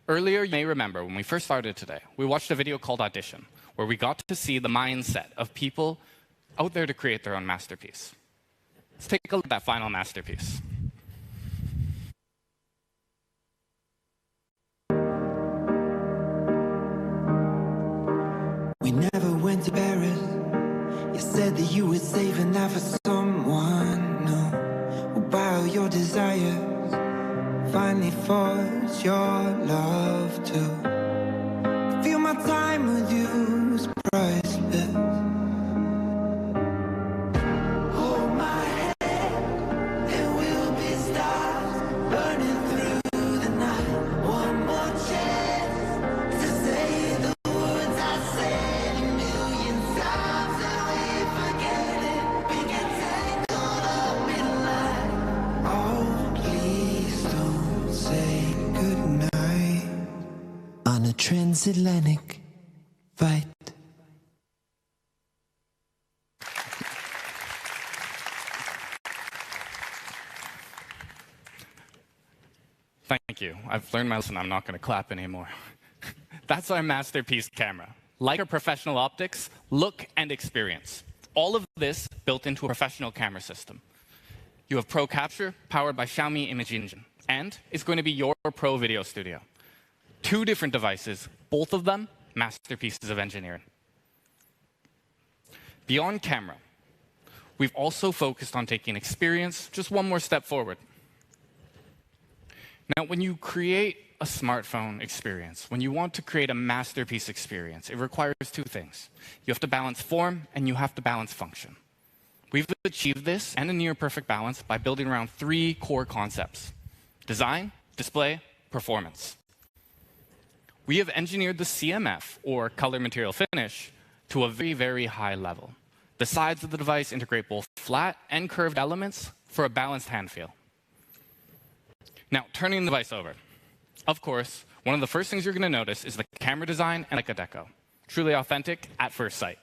Speaker 10: Earlier, you may remember when we first started today, we watched a video called Audition, where we got to see the mindset of people out there to create their own masterpiece. Let's take a look at that final masterpiece.
Speaker 11: We never went to Paris. You said that you were saving that for someone new. Well, by all your desires, finally force your love to feel my time with you is priceless. Hold my hand, and we'll be stars burning through the night. One more chance to say the words I said a million times, and we forget it. We get tangled up in line. Oh, please don't say goodnight on a transatlantic flight.
Speaker 10: Thank you. I've learned my lesson. I'm not going to clap anymore. That's our masterpiece camera. Leica professional optics, look and experience. All of this built into a professional camera system. You have Pro Capture, powered by Xiaomi Image Engine, and it's going to be your Pro Video Studio. 2 different devices, both of them masterpieces of engineering. Beyond camera, we've also focused on taking experience just one more step forward. Now, when you create a smartphone experience, when you want to create a masterpiece experience, it requires 2 things. You have to balance form and you have to balance function. We've achieved this and a near perfect balance by building around 3 core concepts: design, display, performance. We have engineered the CMF, or color material finish, to a very, very high level. The sides of the device integrate both flat and curved elements for a balanced hand feel. Now, turning the device over. Of course, one of the first things you're going to notice is the camera design and Leica deco. Truly authentic at first sight.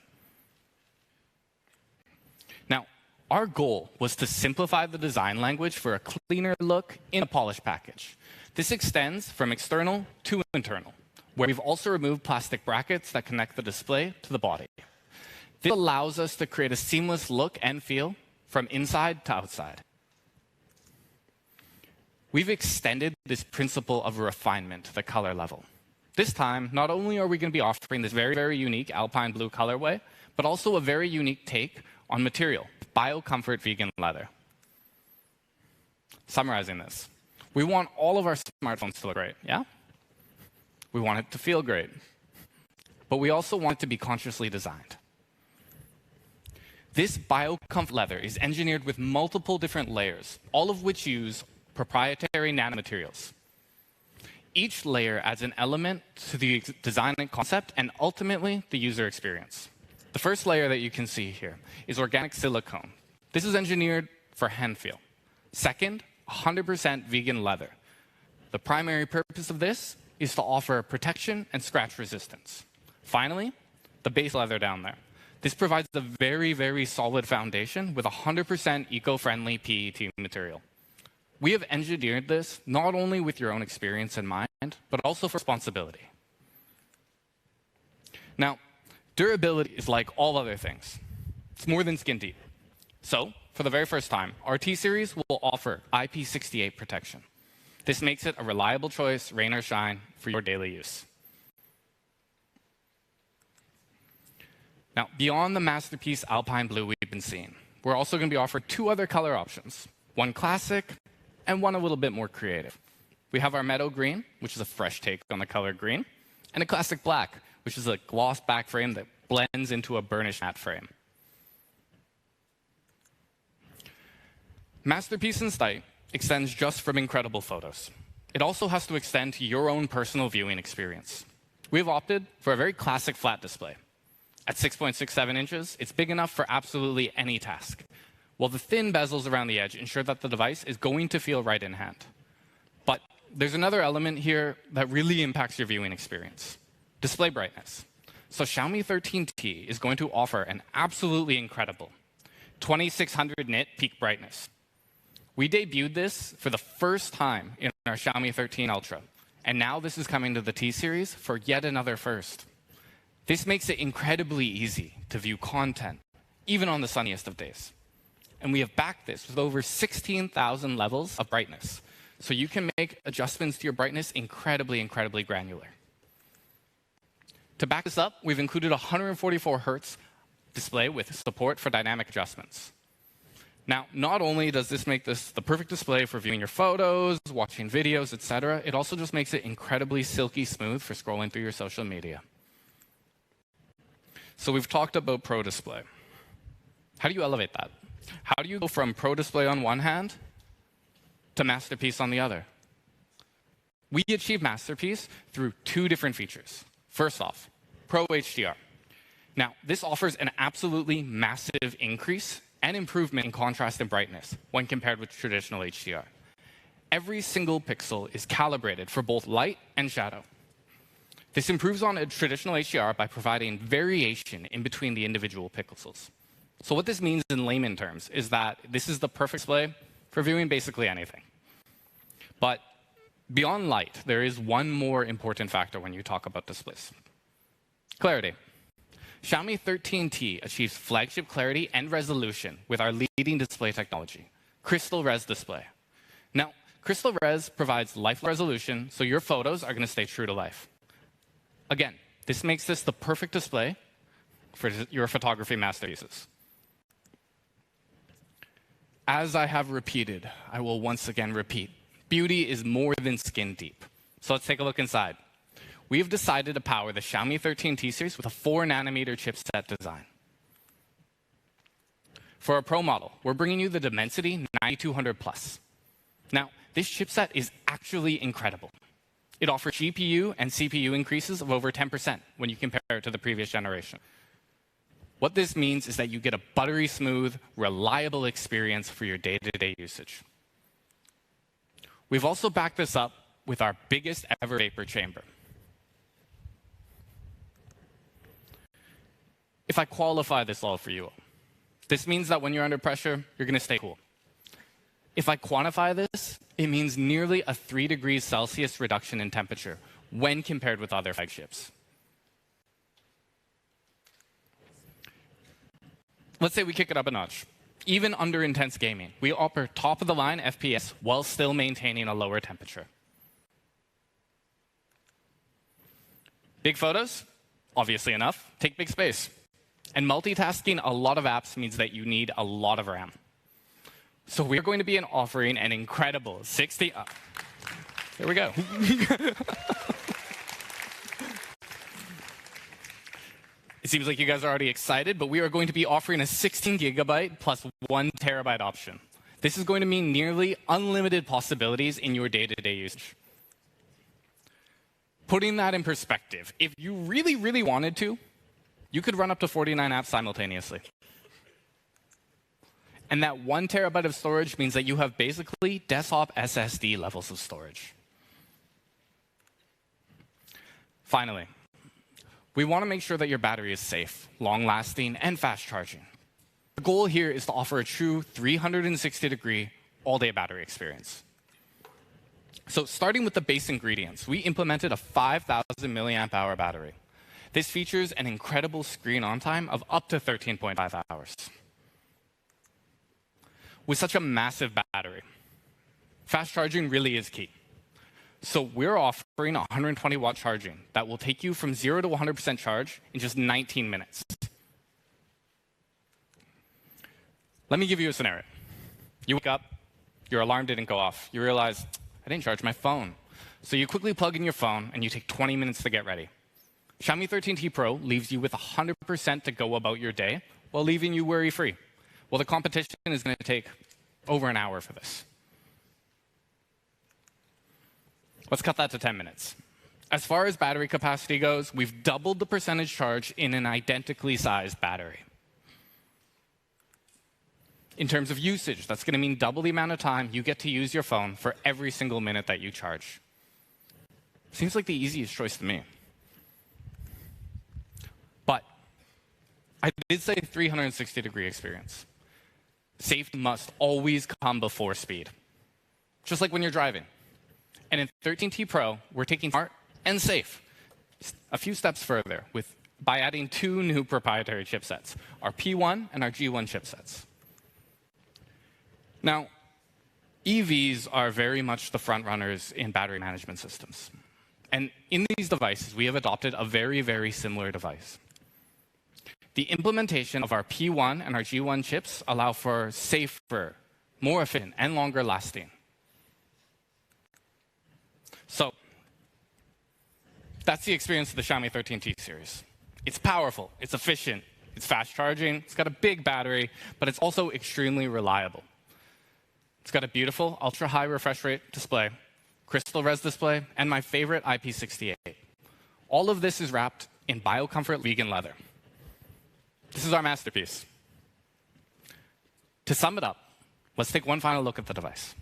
Speaker 10: Now, our goal was to simplify the design language for a cleaner look in a polished package. This extends from external to internal, where we've also removed plastic brackets that connect the display to the body. This allows us to create a seamless look and feel from inside to outside. We've extended this principle of refinement to the color level. This time, not only are we going to be offering this very, very unique alpine blue colorway, but also a very unique take on material, BioComfort vegan leather. Summarizing this, we want all of our smartphones to look great, yeah? We want it to feel great. But we also want it to be consciously designed. This BioComfort leather is engineered with multiple different layers, all of which use proprietary nanomaterials. Each layer adds an element to the design and concept, and ultimately the user experience. The first layer that you can see here is organic silicone. This is engineered for hand feel. Second, 100% vegan leather. The primary purpose of this is to offer protection and scratch resistance. Finally, the base leather down there. This provides a very, very solid foundation with 100% eco-friendly PET material. We have engineered this not only with your own experience in mind, but also for responsibility. Now, durability is like all other things. It's more than skin deep. So, for the very first time, our T-Series will offer IP68 protection. This makes it a reliable choice, rain or shine, for your daily use. Now, beyond the masterpiece Alpine Blue we've been seeing, we're also going to be offered 2 other color options, one classic and one a little bit more creative. We have our Meadow Green, which is a fresh take on the color green, and a classic black, which is a gloss back frame that blends into a burnished matte frame. Masterpiece in sight extends just from incredible photos. It also has to extend to your own personal viewing experience. We've opted for a very classic flat display. At 6.67 inches, it's big enough for absolutely any task, while the thin bezels around the edge ensure that the device is going to feel right in hand. But there's another element here that really impacts your viewing experience: display brightness. So Xiaomi 13T is going to offer an absolutely incredible 2600 nit peak brightness. We debuted this for the first time in our Xiaomi 13 Ultra, And now this is coming to the T series for yet another first. This makes it incredibly easy to view content, even on the sunniest of days. And we have backed this with over 16,000 levels of brightness. So you can make adjustments to your brightness incredibly, incredibly granular. To back this up, we've included a 144 Hertz display with support for dynamic adjustments. Now, not only does this make this the perfect display for viewing your photos, watching videos, etc., it also just makes it incredibly silky smooth for scrolling through your social media. So we've talked about Pro Display. How do you elevate that? How do you go from Pro Display on one hand to Masterpiece on the other? We achieve Masterpiece through two different features. First off, Pro HDR. Now, this offers an absolutely massive increase and improvement in contrast and brightness when compared with traditional HDR. Every single pixel is calibrated for both light and shadow. This improves on a traditional HDR by providing variation in between the individual pixels. So what this means in layman terms is that this is the perfect display for viewing basically anything. But beyond light, there is one more important factor when you talk about displays. Clarity. Xiaomi 13T achieves flagship clarity and resolution with our leading display technology, Crystal Res Display. Now, Crystal Res provides life resolution, so your photos are going to stay true to life. Again, this makes this the perfect display for your photography masterpieces. As I have repeated, I will once again repeat. Beauty is more than skin deep. So let's take a look inside. We have decided to power the Xiaomi 13T series with a 4nm chipset design. For our Pro model, we're bringing you the Dimensity 9200 Plus. Now, this chipset is actually incredible. It offers GPU and CPU increases of over 10% when you compare it to the previous generation. What this means is that you get a buttery smooth, reliable experience for your day-to-day usage. We've also backed this up with our biggest ever vapor chamber. If I qualify this all for you, this means that when you're under pressure, you're going to stay cool. If I quantify this, it means nearly a 3 degrees Celsius reduction in temperature when compared with other flagships. Let's say we kick it up a notch. Even under intense gaming, we offer top-of-the-line FPS while still maintaining a lower temperature. Big photos, obviously enough, take big space. And multitasking a lot of apps means that you need a lot of RAM. So we're going to be offering an incredible 60... there we go. It seems like you guys are already excited, but we are going to be offering a 16 GB plus 1 TB option. This is going to mean nearly unlimited possibilities in your day-to-day usage. Putting that in perspective, if you really, really wanted to, you could run up to 49 apps simultaneously. And that 1 TB of storage means that you have basically desktop SSD levels of storage. Finally, we want to make sure that your battery is safe, long-lasting, and fast-charging. The goal here is to offer a true 360-degree all-day battery experience. So starting with the base ingredients, we implemented a 5,000 milliamp hour battery. This features an incredible screen on time of up to 13.5 hours. With such a massive battery, fast charging really is key. So we're offering 120-watt charging that will take you from 0 to 100% charge in just 19 minutes. Let me give you a scenario. You wake up, your alarm didn't go off. You realize, I didn't charge my phone. So you quickly plug in your phone, and you take 20 minutes to get ready. Xiaomi 13T Pro leaves you with 100% to go about your day while leaving you worry-free. Well, the competition is going to take over an hour for this. Let's cut that to 10 minutes. As far as battery capacity goes, we've doubled the percentage charge in an identically sized battery. In terms of usage, that's going to mean double the amount of time you get to use your phone for every single minute that you charge. Seems like the easiest choice to me. But I did say 360-degree experience. Safety must always come before speed. Just like when you're driving. And in 13T Pro, we're taking smart and safe a few steps further by adding two new proprietary chipsets, our P1 and our G1 chipsets. Now, EVs are very much the front runners in battery management systems. And in these devices, we have adopted a very, very similar device. The implementation of our P1 and our G1 chips allow for safer, more efficient, and longer lasting. So that's the experience of the Xiaomi 13T series. It's powerful, it's efficient, it's fast charging, it's got a big battery, but it's also extremely reliable. It's got a beautiful ultra-high refresh rate display, crystal res display, and my favorite IP68. All of this is wrapped in BioComfort vegan leather. This is our masterpiece. To sum it up, let's take one final look at the device.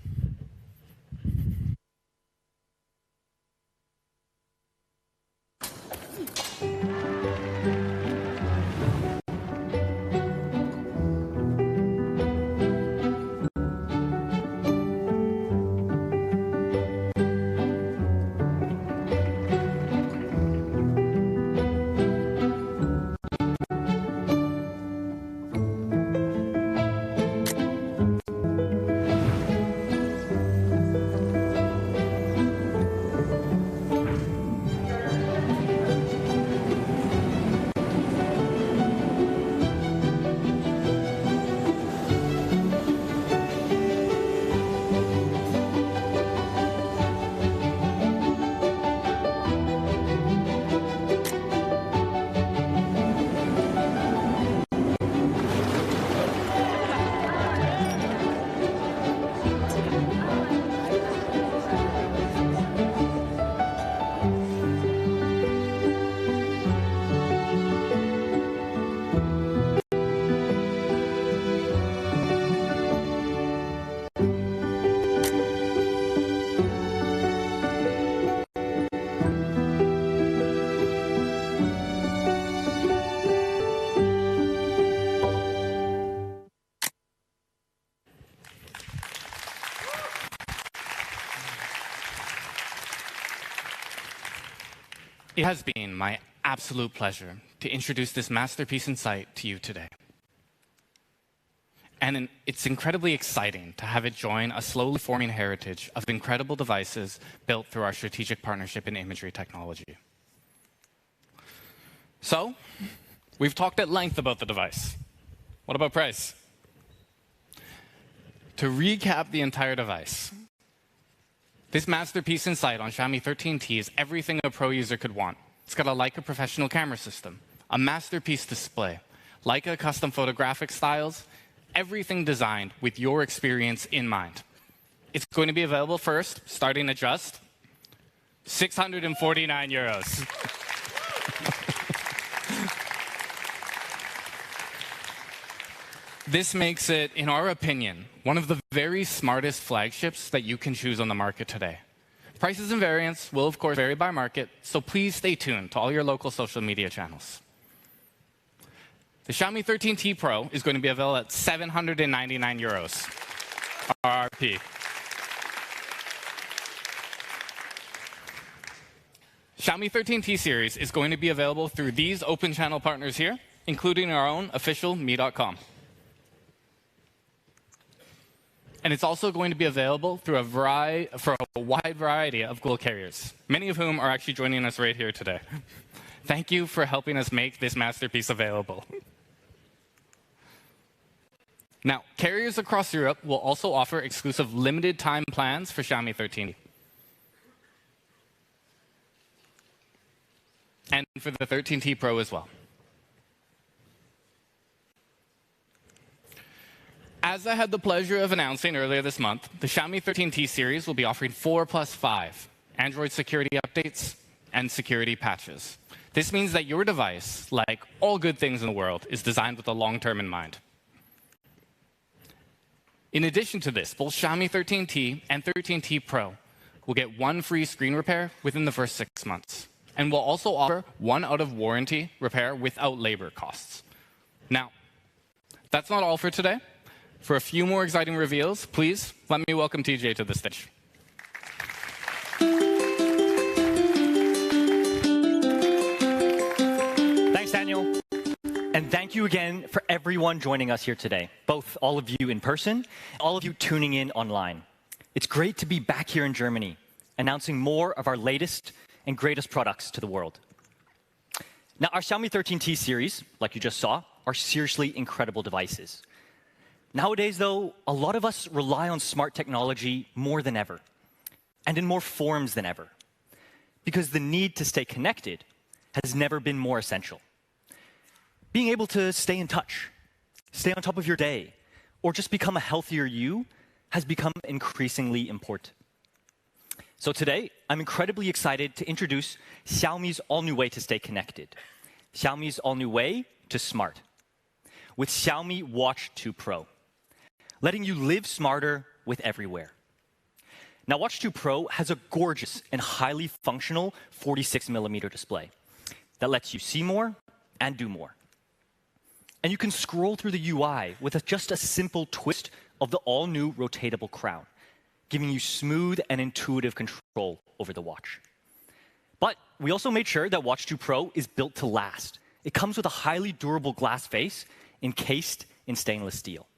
Speaker 10: It has been my absolute pleasure to introduce this masterpiece in sight to you today. And it's incredibly exciting to have it join a slowly forming heritage of incredible devices built through our strategic partnership in imagery technology. So, we've talked at length about the device. What about price? To recap the entire device, this masterpiece in sight on Xiaomi 13T is everything a pro user could want. It's got a Leica professional camera system, a masterpiece display, Leica custom photographic styles, everything designed with your experience in mind. It's going to be available first, starting at just 649 euros. This makes it, in our opinion, one of the very smartest flagships that you can choose on the market today. Prices and variants will, of course, vary by market, so please stay tuned to all your local social media channels. The Xiaomi 13T Pro is going to be available at 799 euros, RRP. Xiaomi 13T series is going to be available through these open channel partners here, including our own official mi.com. And it's also going to be available through for a wide variety of global carriers, many of whom are actually joining us right here today. Thank you for helping us make this masterpiece available. Now, carriers across Europe will also offer exclusive limited time plans for Xiaomi 13. And for the 13T Pro as well. As I had the pleasure of announcing earlier this month, the Xiaomi 13T series will be offering 4+5 Android security updates and security patches. This means that your device, like all good things in the world, is designed with the long term in mind. In addition to this, both Xiaomi 13T and 13T Pro will get one free screen repair within the first 6 months, and will also offer one out-of-warranty repair without labor costs. Now, that's not all for today. For a few more exciting reveals, please let me welcome TJ to the stage.
Speaker 15: And thank you again for everyone joining us here today, both all of you in person, all of you tuning in online. It's great to be back here in Germany, announcing more of our latest and greatest products to the world. Now, our Xiaomi 13T series, like you just saw, are seriously incredible devices. Nowadays, though, a lot of us rely on smart technology more than ever, and in more forms than ever, because the need to stay connected has never been more essential. Being able to stay in touch, stay on top of your day, or just become a healthier you has become increasingly important. So today, I'm incredibly excited to introduce Xiaomi's all-new way to stay connected, Xiaomi's all-new way to smart, with Xiaomi Watch 2 Pro, letting you live smarter with everywhere. Now, Watch 2 Pro has a gorgeous and highly functional 46mm display that lets you see more and do more. And you can scroll through the UI with just a simple twist of the all-new rotatable crown, giving you smooth and intuitive control over the watch. But we also made sure that Watch 2 Pro is built to last. It comes with a highly durable glass face encased in stainless steel.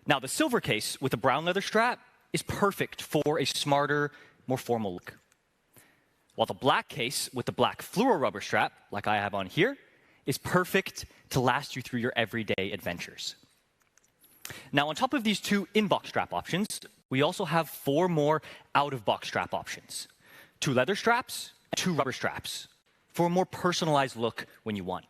Speaker 15: Now, the silver case with the brown leather strap is perfect for a smarter, more formal look. While the black case with the black fluoro rubber strap, like I have on here, is perfect to last you through your everyday adventures. Now, on top of these two in-box strap options, we also have 4 more out-of-box strap options. 2 leather straps and 2 rubber straps for a more personalized look when you want.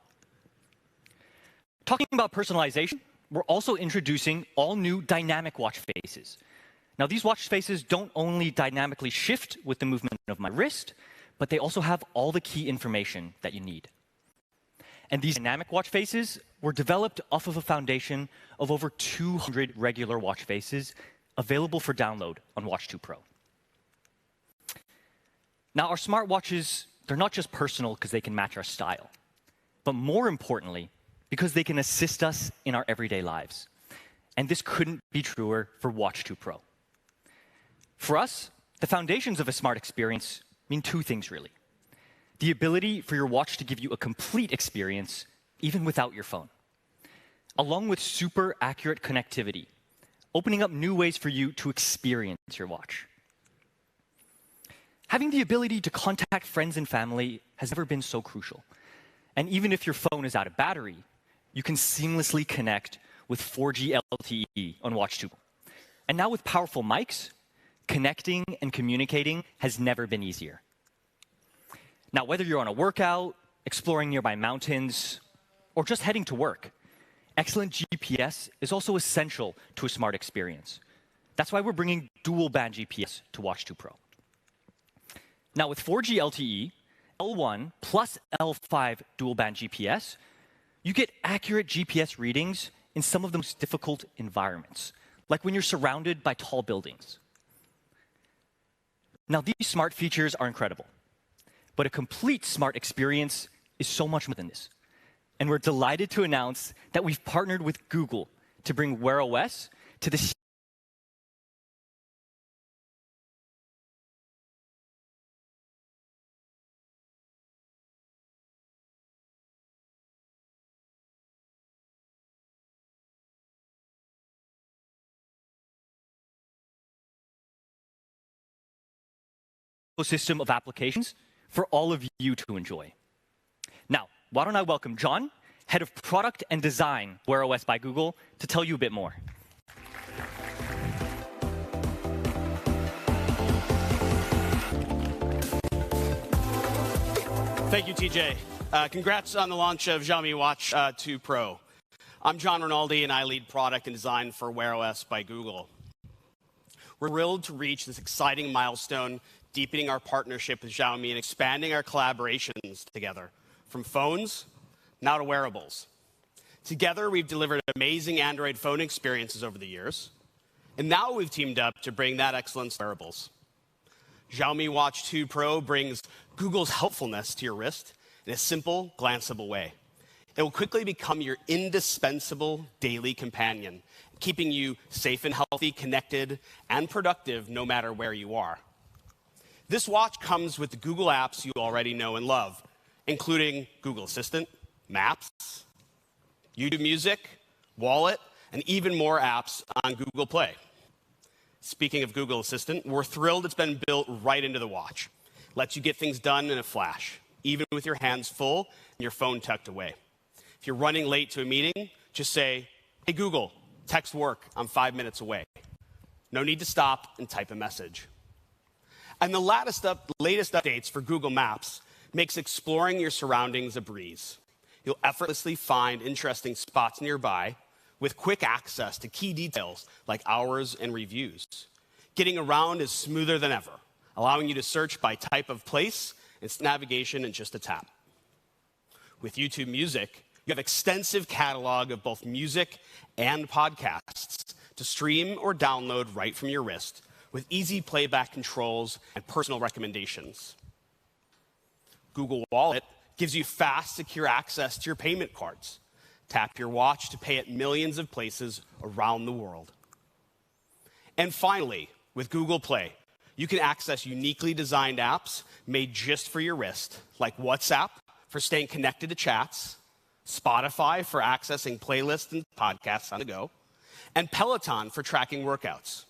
Speaker 15: Talking about personalization, we're also introducing all new dynamic watch faces. Now, these watch faces don't only dynamically shift with the movement of my wrist, but they also have all the key information that you need. And these dynamic watch faces were developed off of a foundation of over 200 regular watch faces available for download on Watch 2 Pro. Now, our smartwatches, they're not just personal because they can match our style, but more importantly, because they can assist us in our everyday lives. And this couldn't be truer for Watch 2 Pro. For us, the foundations of a smart experience mean 2 things, really. The ability for your watch to give you a complete experience, even without your phone, along with super accurate connectivity, opening up new ways for you to experience your watch. Having the ability to contact friends and family has never been so crucial. And even if your phone is out of battery, you can seamlessly connect with 4G LTE on Watch 2. And now with powerful mics, connecting and communicating has never been easier. Now, whether you're on a workout, exploring nearby mountains, or just heading to work, excellent GPS is also essential to a smart experience. That's why we're bringing dual-band GPS to Watch 2 Pro. Now, with 4G LTE, L1 plus L5 dual-band GPS, you get accurate GPS readings in some of the most difficult environments, like when you're surrounded by tall buildings. Now, these smart features are incredible. But a complete smart experience is so much more than this. And we're delighted to announce that we've partnered with Google to bring Wear OS to the ecosystem of applications for all of you to enjoy. Now, why don't I welcome John, Head of Product and Design, Wear OS by Google, to tell you a bit more.
Speaker 16: Thank you, TJ. Congrats on the launch of Xiaomi Watch 2 Pro. I'm John Rinaldi, and I lead product and design for Wear OS by Google. We're thrilled to reach this exciting milestone, deepening our partnership with Xiaomi and expanding our collaborations together, from phones now to wearables. Together, we've delivered amazing Android phone experiences over the years, and now we've teamed up to bring that excellence to wearables. Xiaomi Watch 2 Pro brings Google's helpfulness to your wrist in a simple, glanceable way. It will quickly become your indispensable daily companion, keeping you safe and healthy, connected, and productive no matter where you are. This watch comes with the Google apps you already know and love, including Google Assistant, Maps, YouTube Music, Wallet, and even more apps on Google Play. Speaking of Google Assistant, we're thrilled it's been built right into the watch. Lets you get things done in a flash, even with your hands full and your phone tucked away. If you're running late to a meeting, just say, "Hey Google, text work, I'm 5 minutes away." No need to stop and type a message. And the latest updates for Google Maps makes exploring your surroundings a breeze. You'll effortlessly find interesting spots nearby with quick access to key details like hours and reviews. Getting around is smoother than ever, allowing you to search by type of place and navigation in just a tap. With YouTube Music, you have extensive catalog of both music and podcasts to stream or download right from your wrist with easy playback controls and personal recommendations. Google Wallet gives you fast, secure access to your payment cards. Tap your watch to pay at millions of places around the world. And finally, with Google Play, you can access uniquely designed apps made just for your wrist, like WhatsApp for staying connected to chats, Spotify for accessing playlists and podcasts on the go, and Peloton for tracking workouts.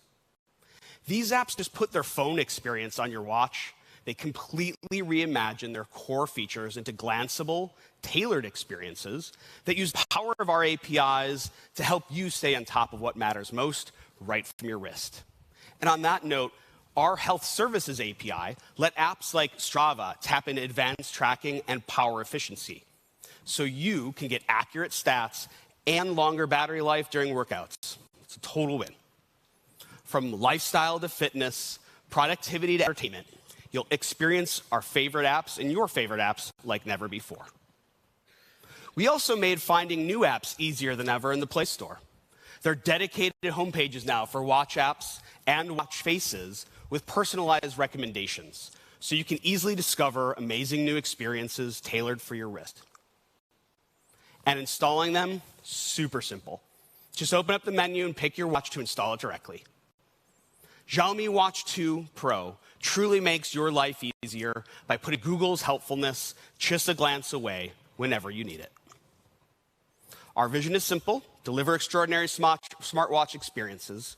Speaker 16: These apps just put their phone experience on your watch. They completely reimagine their core features into glanceable, tailored experiences that use the power of our APIs to help you stay on top of what matters most right from your wrist. And on that note, our health services API let apps like Strava tap into advanced tracking and power efficiency, so you can get accurate stats and longer battery life during workouts. It's a total win. From lifestyle to fitness, productivity to entertainment, you'll experience our favorite apps and your favorite apps like never before. We also made finding new apps easier than ever in the Play Store. There are dedicated homepages now for watch apps and watch faces with personalized recommendations, so you can easily discover amazing new experiences tailored for your wrist. And installing them, super simple. Just open up the menu and pick your watch to install it directly. Xiaomi Watch 2 Pro truly makes your life easier by putting Google's helpfulness just a glance away whenever you need it. Our vision is simple: deliver extraordinary smartwatch experiences.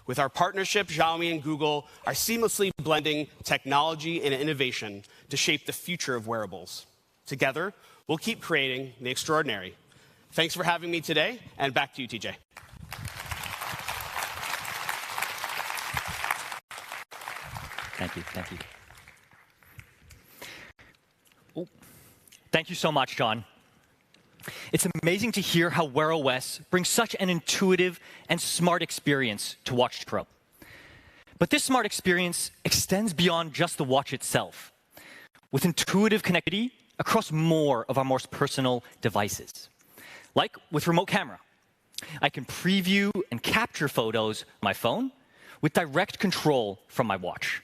Speaker 16: With our partnership, Xiaomi and Google are seamlessly blending technology and innovation to shape the future of wearables. Together, we'll keep creating the extraordinary. Thanks for having me today, and back to you, TJ.
Speaker 15: Thank you. Thank you. Oh. Thank you so much, John. It's amazing to hear how Wear OS brings such an intuitive and smart experience to Watch Pro. But this smart experience extends beyond just the watch itself, with intuitive connectivity across more of our most personal devices. Like with remote camera. I can preview and capture photos on my phone with direct control from my watch.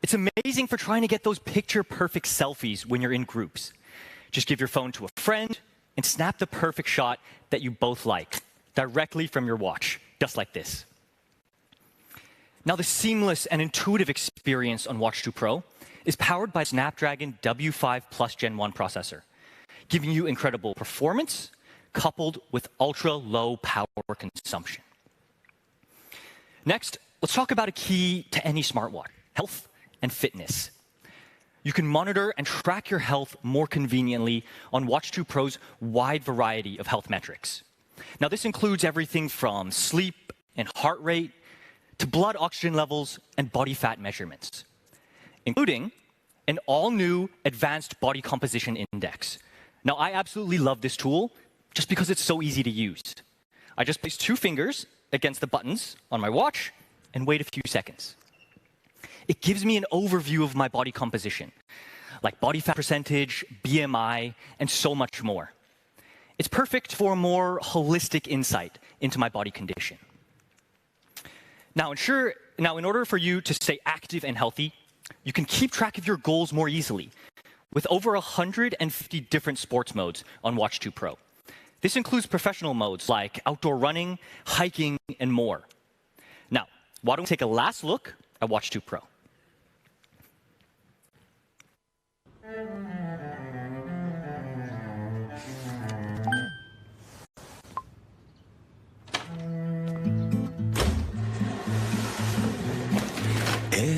Speaker 15: It's amazing for trying to get those picture-perfect selfies when you're in groups. Just give your phone to a friend and snap the perfect shot that you both like, directly from your watch, just like this. Now, the seamless and intuitive experience on Watch 2 Pro is powered by Snapdragon W5 Plus Gen 1 processor, giving you incredible performance coupled with ultra-low power consumption. Next, let's talk about a key to any smartwatch: health and fitness. You can monitor and track your health more conveniently on Watch 2 Pro's wide variety of health metrics. Now, this includes everything from sleep and heart rate to blood oxygen levels and body fat measurements, including an all-new advanced body composition index. Now, I absolutely love this tool just because it's so easy to use. I just place 2 fingers against the buttons on my watch and wait a few seconds. It gives me an overview of my body composition, like body fat percentage, BMI, and so much more. It's perfect for a more holistic insight into my body condition. Now, in order for you to stay active and healthy, you can keep track of your goals more easily with over 150 different sports modes on Watch 2 Pro. This includes professional modes like outdoor running, hiking, and more. Now, why don't we take a last look at Watch 2 Pro?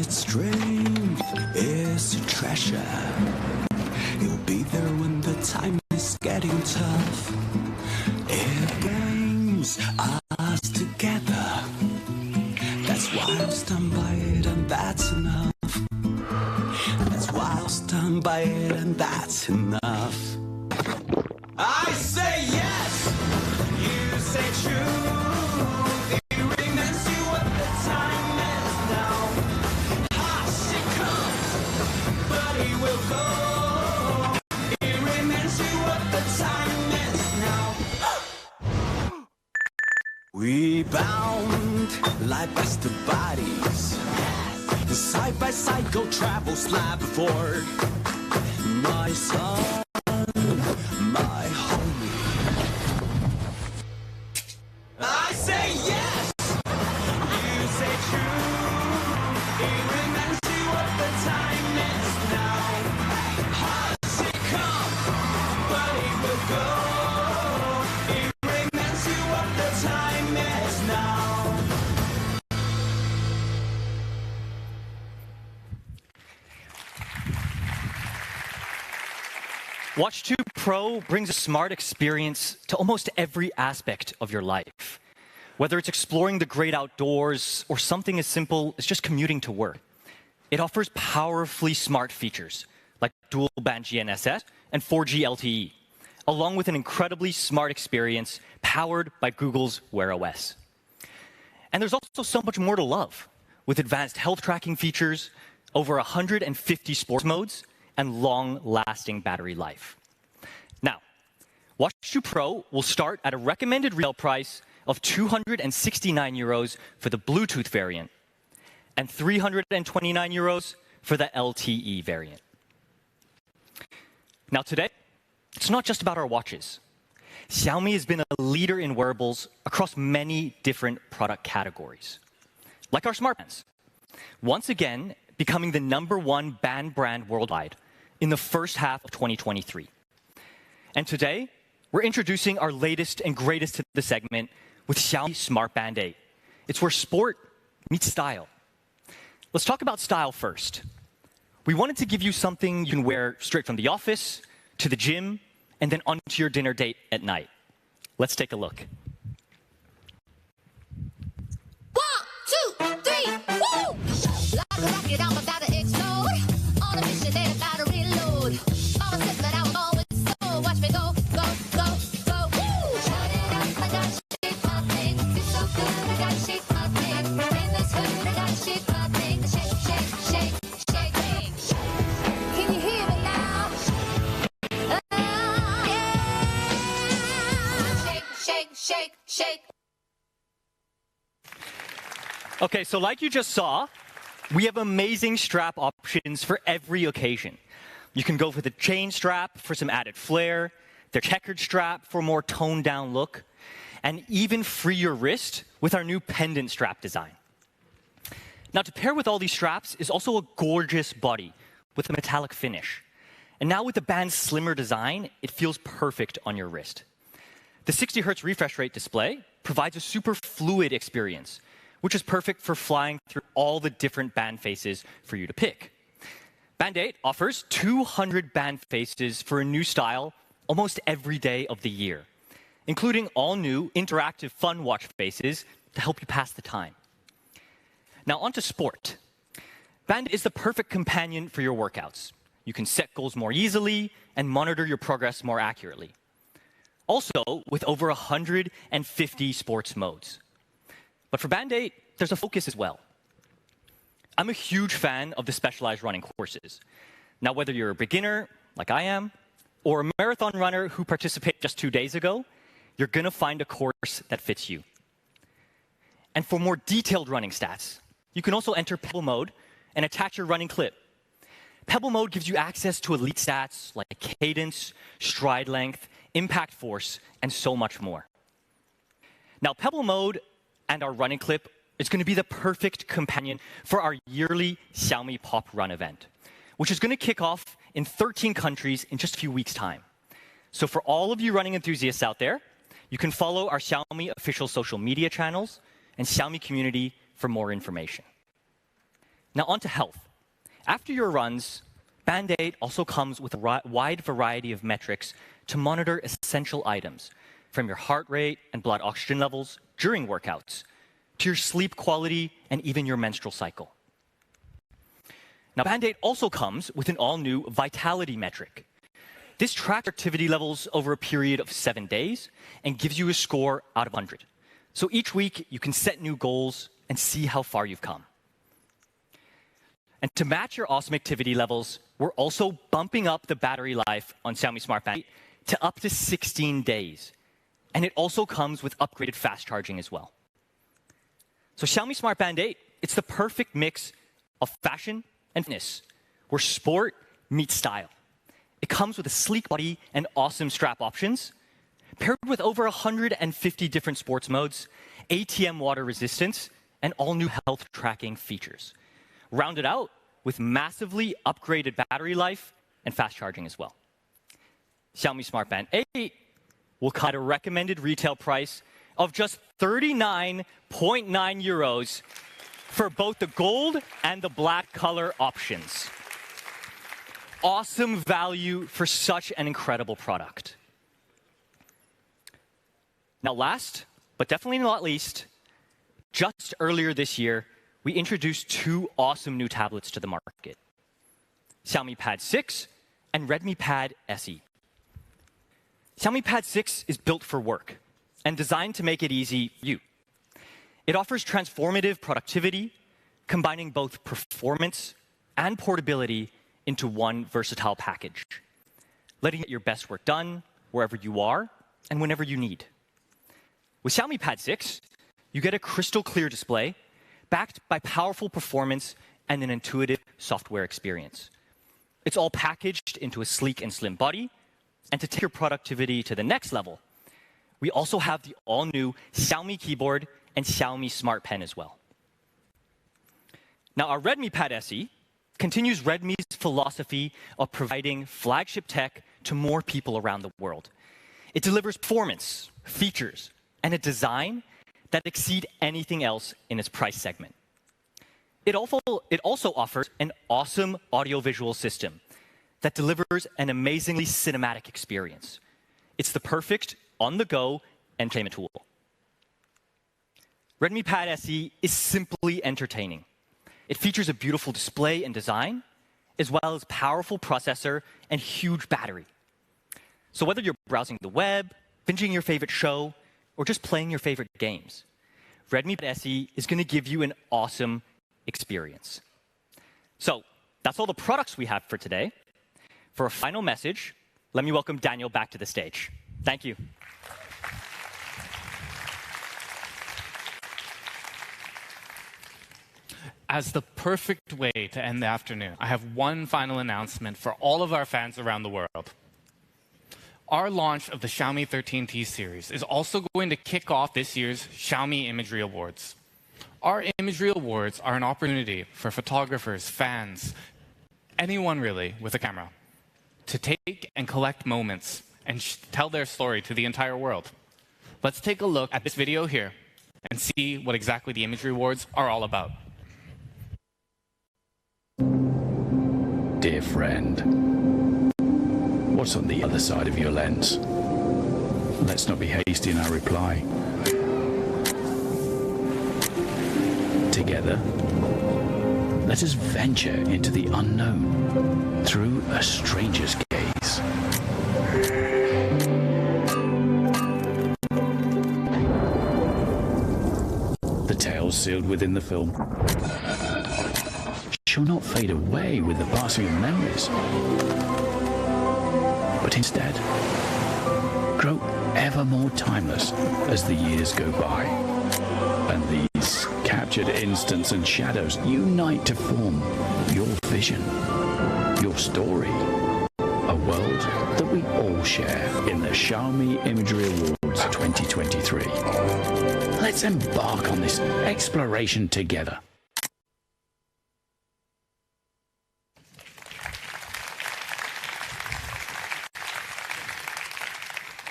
Speaker 11: its strength is a treasure. It'll be there when the time is getting tough. It brings us together. That's why I'll stand by it, and that's enough. That's why I'll stand by it, and that's enough. I say yes, you say true. It reminds you what the time is now. Hush, it comes, but it will go. It reminds you what the time is now. We bound like best bodies. Side by side, go travel, slab before. My son, my homie. I say yes, you say true. It reminds you what the time is now. Hush, it come, but it will go. It reminds you what the time is now.
Speaker 15: Watch 2 Pro brings a smart experience to almost every aspect of your life. Whether it's exploring the great outdoors or something as simple as just commuting to work. It offers powerfully smart features like dual band GNSS and 4G LTE, along with an incredibly smart experience powered by Google's Wear OS. And there's also so much more to love, with advanced health tracking features, over 150 sports modes, and long-lasting battery life. Now, Watch 2 Pro will start at a recommended retail price of 269 euros for the Bluetooth variant and 329 euros for the LTE variant. Now today, it's not just about our watches. Xiaomi has been a leader in wearables across many different product categories, like our smartbands. Once again, becoming the #1 band brand worldwide in the first half of 2023. And today, we're introducing our latest and greatest to the segment with Xiaomi Smart Band 8. It's where sport meets style. Let's talk about style first. We wanted to give you something you can wear straight from the office, to the gym, and then onto your dinner date at night. Let's take a look.
Speaker 5: 1, 2, 3, woo! Like a rocket, I'm about to explode. On a mission, then about to reload. Mama said that I was going slow. Watch me go, go, go, go, woo! Shut it up, I gotta shake my thing. It's so good, I gotta shake my thing. In this hood, I gotta shake my thing. Shake, shake, shake, shake, thing. Can you hear me now? Shake, shake, shake, shake.
Speaker 15: Okay, so like you just saw, we have amazing strap options for every occasion. You can go for the chain strap for some added flair, the checkered strap for a more toned down look, and even free your wrist with our new pendant strap design. Now to pair with all these straps is also a gorgeous body with a metallic finish. And now with the band's slimmer design, it feels perfect on your wrist. The 60 Hz refresh rate display provides a super fluid experience, which is perfect for flying through all the different band faces for you to pick. Band 8 offers 200 band faces for a new style almost every day of the year, including all new interactive fun watch faces to help you pass the time. Now onto sport. Band is the perfect companion for your workouts. You can set goals more easily and monitor your progress more accurately. Also, with over 150 sports modes. But for Band 8, there's a focus as well. I'm a huge fan of the specialized running courses. Now, whether you're a beginner, like I am, or a marathon runner who participated just 2 days ago, you're gonna find a course that fits you. And for more detailed running stats, you can also enter Pebble Mode and attach your running clip. Pebble Mode gives you access to elite stats like cadence, stride length, impact force, and so much more. Now, Pebble Mode and our running clip is going to be the perfect companion for our yearly Xiaomi Pop Run event, which is going to kick off in 13 countries in just a few weeks' time. So for all of you running enthusiasts out there, you can follow our Xiaomi official social media channels and Xiaomi community for more information. Now on to health. After your runs, Band-Aid also comes with a wide variety of metrics to monitor essential items, from your heart rate and blood oxygen levels during workouts, to your sleep quality and even your menstrual cycle. Now, Band-Aid also comes with an all-new vitality metric. This tracks activity levels over a period of 7 days and gives you a score out of 100. So each week, you can set new goals and see how far you've come. And to match your awesome activity levels, we're also bumping up the battery life on Xiaomi Smart Band 8 to up to 16 days. And it also comes with upgraded fast charging as well. So Xiaomi Smart Band 8, it's the perfect mix of fashion and fitness, where sport meets style. It comes with a sleek body and awesome strap options, paired with over 150 different sports modes, ATM water resistance, and all new health tracking features. Rounded out with massively upgraded battery life and fast charging as well. Xiaomi Smart Band 8 will come at a recommended retail price of just 39.9 euros for both the gold and the black color options. Awesome value for such an incredible product. Now last, but definitely not least, just earlier this year, we introduced 2 awesome new tablets to the market. Xiaomi Pad 6 and Redmi Pad SE. Xiaomi Pad 6 is built for work and designed to make it easy for you. It offers transformative productivity, combining both performance and portability into one versatile package, letting you get your best work done wherever you are and whenever you need. With Xiaomi Pad 6, you get a crystal clear display backed by powerful performance and an intuitive software experience. It's all packaged into a sleek and slim body. And to take your productivity to the next level, we also have the all-new Xiaomi keyboard and Xiaomi Smart Pen as well. Now, our Redmi Pad SE continues Redmi's philosophy of providing flagship tech to more people around the world. It delivers performance, features, and a design that exceed anything else in its price segment. It also offers an awesome audiovisual system that delivers an amazingly cinematic experience. It's the perfect on-the-go entertainment tool. Redmi Pad SE is simply entertaining. It features a beautiful display and design, as well as powerful processor and huge battery. So whether you're browsing the web, binging your favorite show, or just playing your favorite games, Redmi Pad SE is going to give you an awesome experience. So that's all the products we have for today. For a final message, let me welcome Daniel back to the stage. Thank you.
Speaker 10: As the perfect way to end the afternoon, I have one final announcement for all of our fans around the world. Our launch of the Xiaomi 13T series is also going to kick off this year's Xiaomi Imagery Awards. Our Imagery Awards are an opportunity for photographers, fans, anyone really with a camera, to take and collect moments and tell their story to the entire world. Let's take a look at this video here and see what exactly the Imagery Awards are all about.
Speaker 17: Dear friend, what's on the other side of your lens? Let's not be hasty in our reply. Together, let us venture into the unknown through a stranger's gaze. The tales sealed within the film shall not fade away with the passing of memories, but instead grow ever more timeless as the years go by, and these captured instants and shadows unite to form your vision, your story, a world that we all share in the Xiaomi Imagery Awards 2023. Let's embark on this exploration together.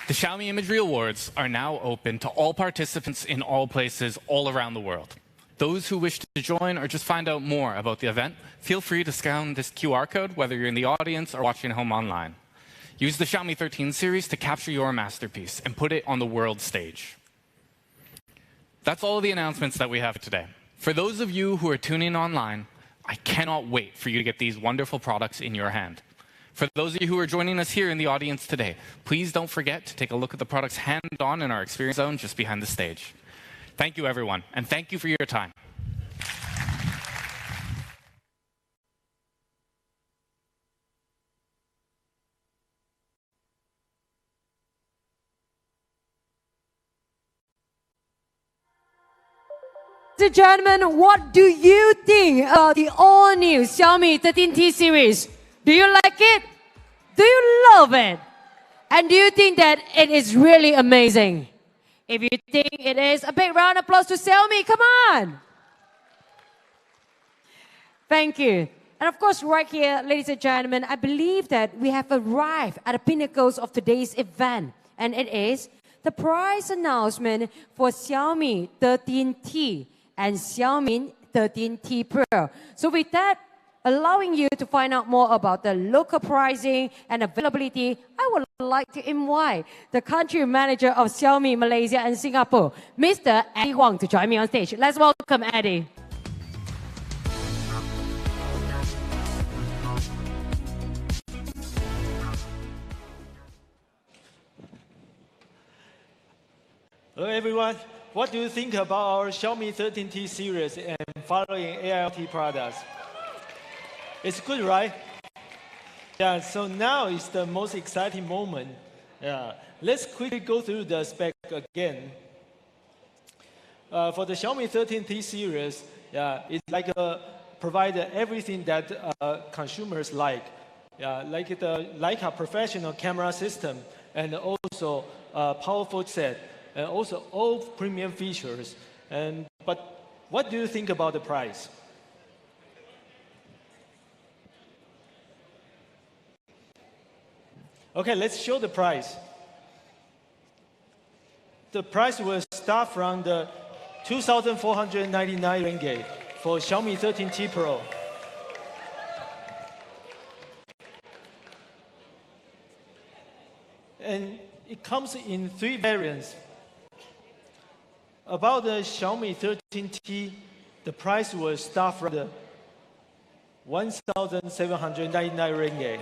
Speaker 10: The Xiaomi Imagery Awards are now open to all participants in all places all around the world. Those who wish to join or just find out more about the event, feel free to scan this QR code, whether you're in the audience or watching at home online. Use the Xiaomi 13 series to capture your masterpiece and put it on the world stage. That's all the announcements that we have today. For those of you who are tuning in online, I cannot wait for you to get these wonderful products in your hand. For those of you who are joining us here in the audience today, please don't forget to take a look at the products hand-on in our experience zone just behind the stage. Thank you, everyone, and thank you for your time.
Speaker 18: Ladies and gentlemen, what do you think about the all-new Xiaomi 13T series? Do you like it? Do you love it? And do you think that it is really amazing? If you think it is, a big round of applause to Xiaomi. Come on. Thank you. And of course, right here, ladies and gentlemen, I believe that we have arrived at the pinnacles of today's event. And it is the prize announcement for Xiaomi 13T and Xiaomi 13T Pro. So with that, allowing you to find out more about the local pricing and availability, I would like to invite the country manager of Xiaomi Malaysia and Singapore, Mr. Eddie Wong, to join me on stage. Let's welcome Eddie.
Speaker 19: Hello everyone, what do you think about our Xiaomi 13T series and following AIoT products? It's good, right? Yeah, so now is the most exciting moment. Yeah, let's quickly go through the spec again. For the Xiaomi 13T series, yeah, it's like provide everything that consumers like. Yeah, like the Leica professional camera system and also powerful set and also all premium features. But what do you think about the price? Okay, let's show the price. The price will start from the 2,499 ringgit for Xiaomi 13T Pro. And it comes in 3 variants. About the Xiaomi 13T, the price will start from the 1,799 ringgit.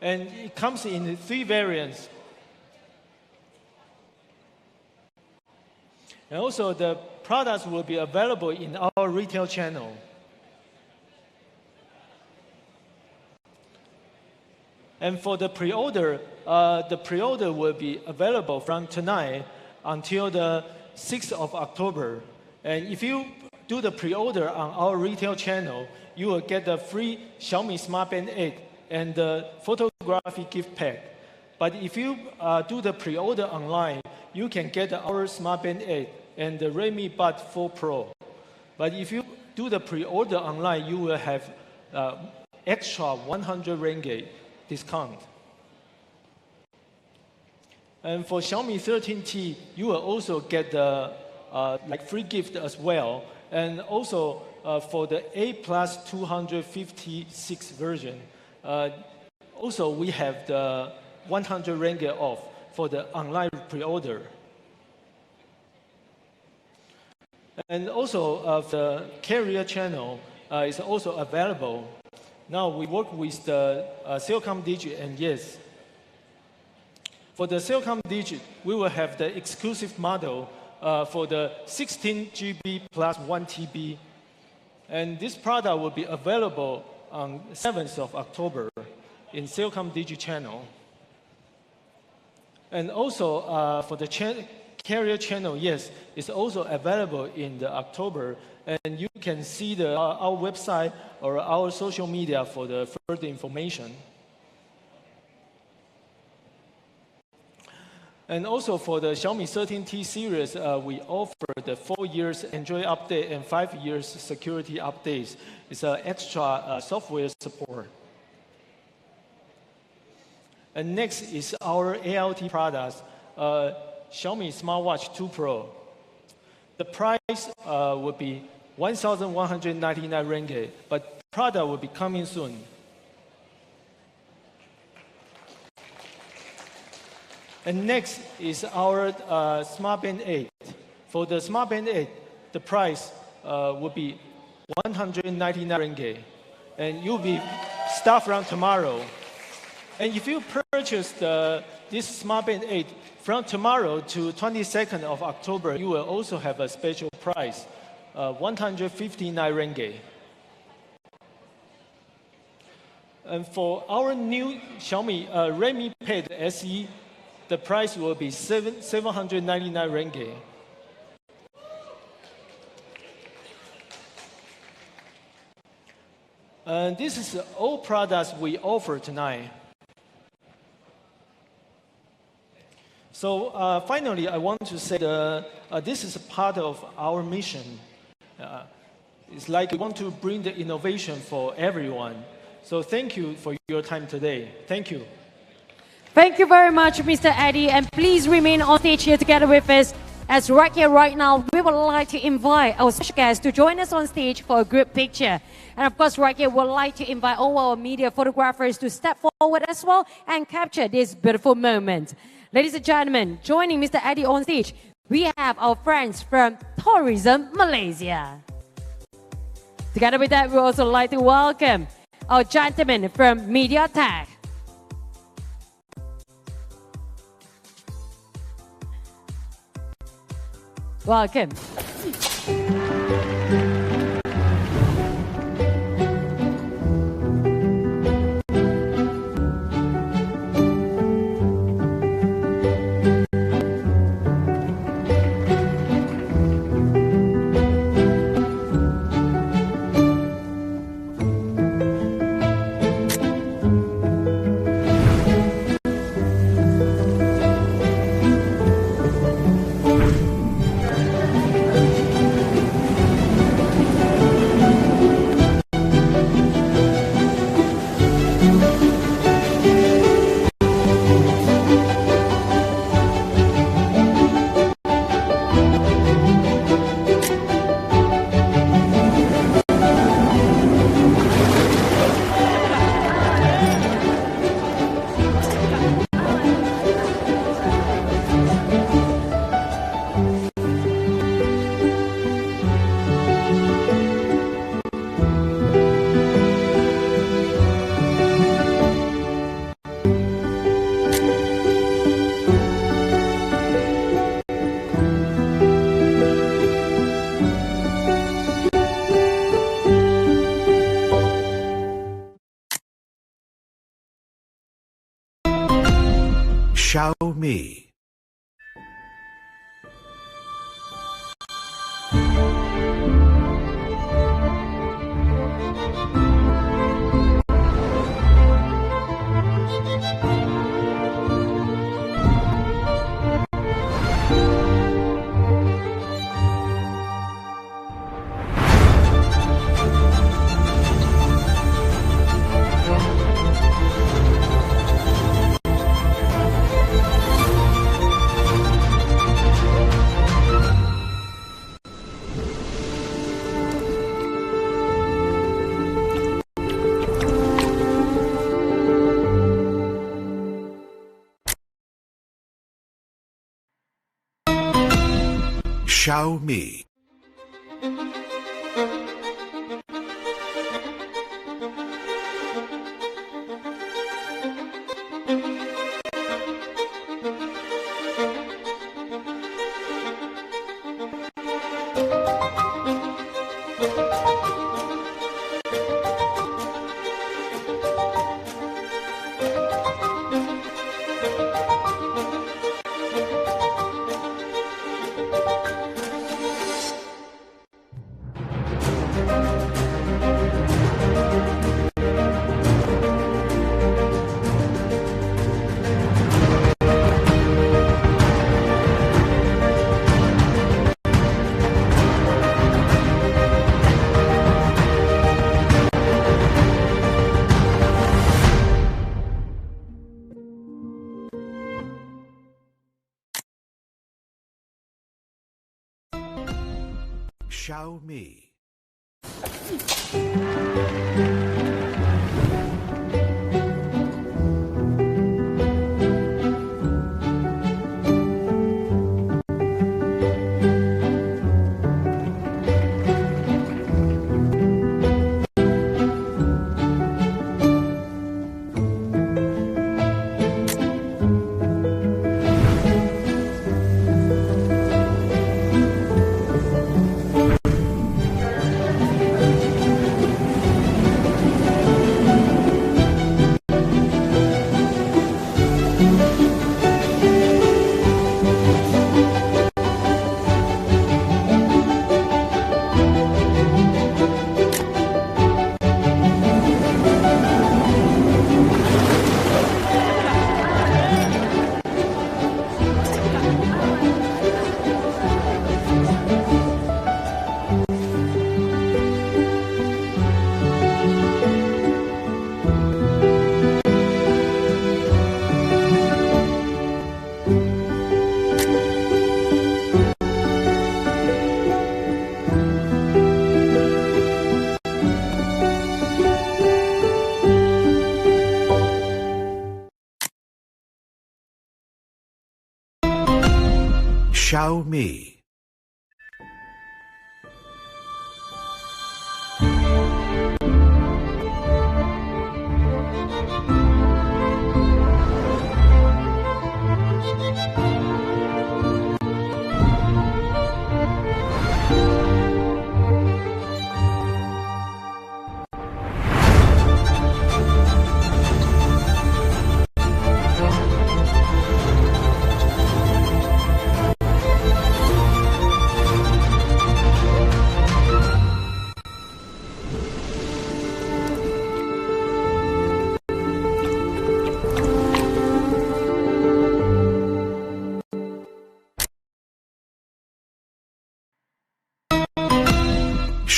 Speaker 19: And it comes in 3 variants. And also the products will be available in our retail channel. And for the pre-order will be available from tonight until the 6th of October. And if you do the pre-order on our retail channel, you will get the free Xiaomi Smart Band 8 and the photography gift pack. But if you do the pre-order online, you can get our Smart Band 8 and the Redmi Bud 4 Pro. But if you do the pre-order online, you will have extra 100 ringgit discount. And for Xiaomi 13T, you will also get the like free gift as well. And also for the A Plus 256 version, also we have the 100 ringgit off for the online pre-order. And also the carrier channel is also available. Now we work with the Cellcom Digit and Yes. For the Cellcom Digit, we will have the exclusive model for the 16 GB plus 1 TB. And this product will be available on 7th of October in Cellcom Digit channel. And also for the carrier channel, yes, it's also available in the October. And you can see our website or our social media for the further information. And also for the Xiaomi 13T series, we offer the 4 years Android update and 5 years security updates. It's an extra software support. And next is our AIoT products, Xiaomi Smartwatch 2 Pro. the price will be 1,199 ringgit, but product will be coming soon. And next is our Smart Band 8. For the Smart Band 8, the price will be 199 ringgit, and you'll be start from tomorrow. And if you purchase this Smart Band 8 from tomorrow to 22nd of October, you will also have a special price, 159 ringgit. And for our new Xiaomi Redmi Pad SE, the price will be 799 ringgit. And this is all products we offer tonight. So finally, I want to say this is part of our mission. It's like we want to bring the innovation for everyone. So thank you for your time today. Thank you.
Speaker 18: Thank you very much, Mr. Eddie, and please remain on stage here together with us. As right here, right now, we would like to invite our special guest to join us on stage for a group picture. And of course, right here, we'd like to invite all our media photographers to step forward as well and capture this beautiful moment. Ladies and gentlemen, joining Mr. Eddie on stage, we have our friends from Tourism Malaysia. Together with that, we also like to welcome our gentlemen from MediaTek. Welcome.
Speaker 2: Xiaomi. Xiaomi. Xiaomi. Xiaomi.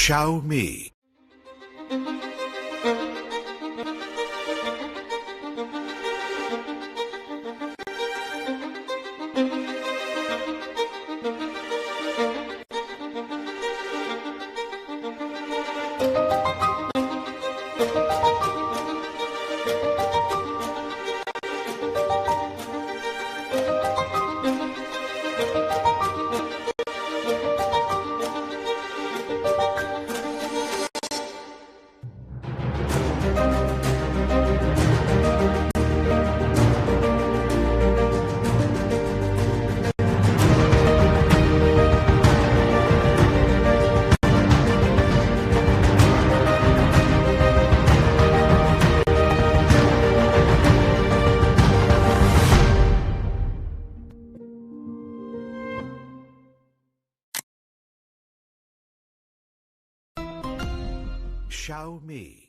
Speaker 2: Xiaomi. Xiaomi.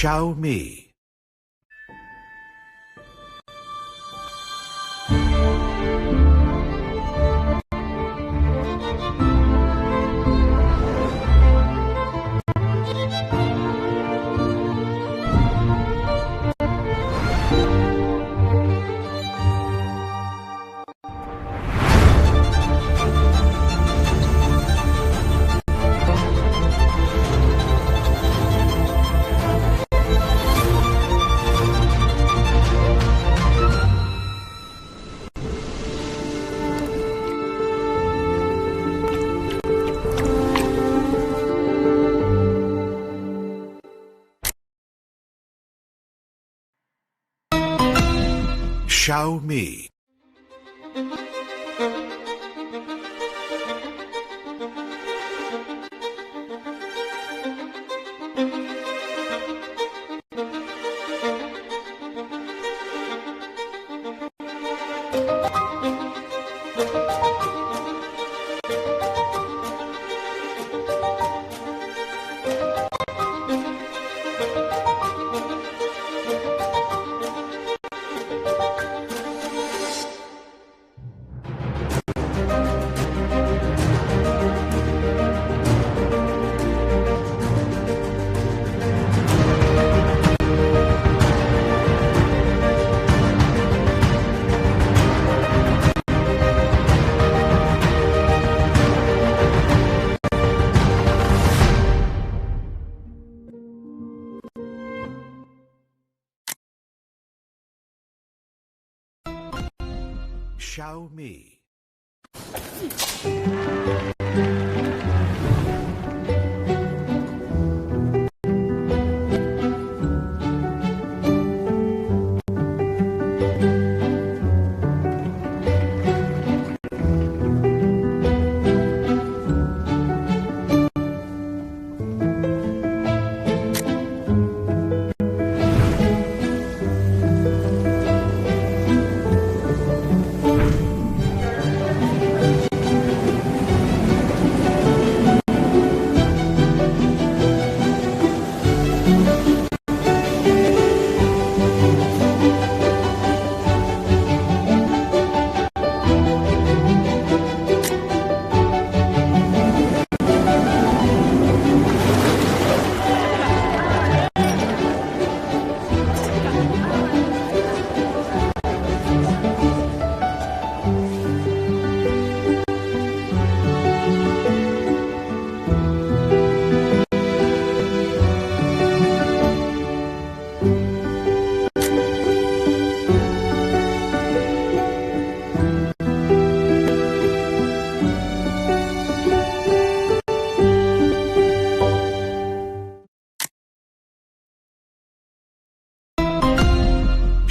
Speaker 2: Xiaomi. Xiaomi. Xiaomi.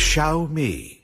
Speaker 2: Xiaomi.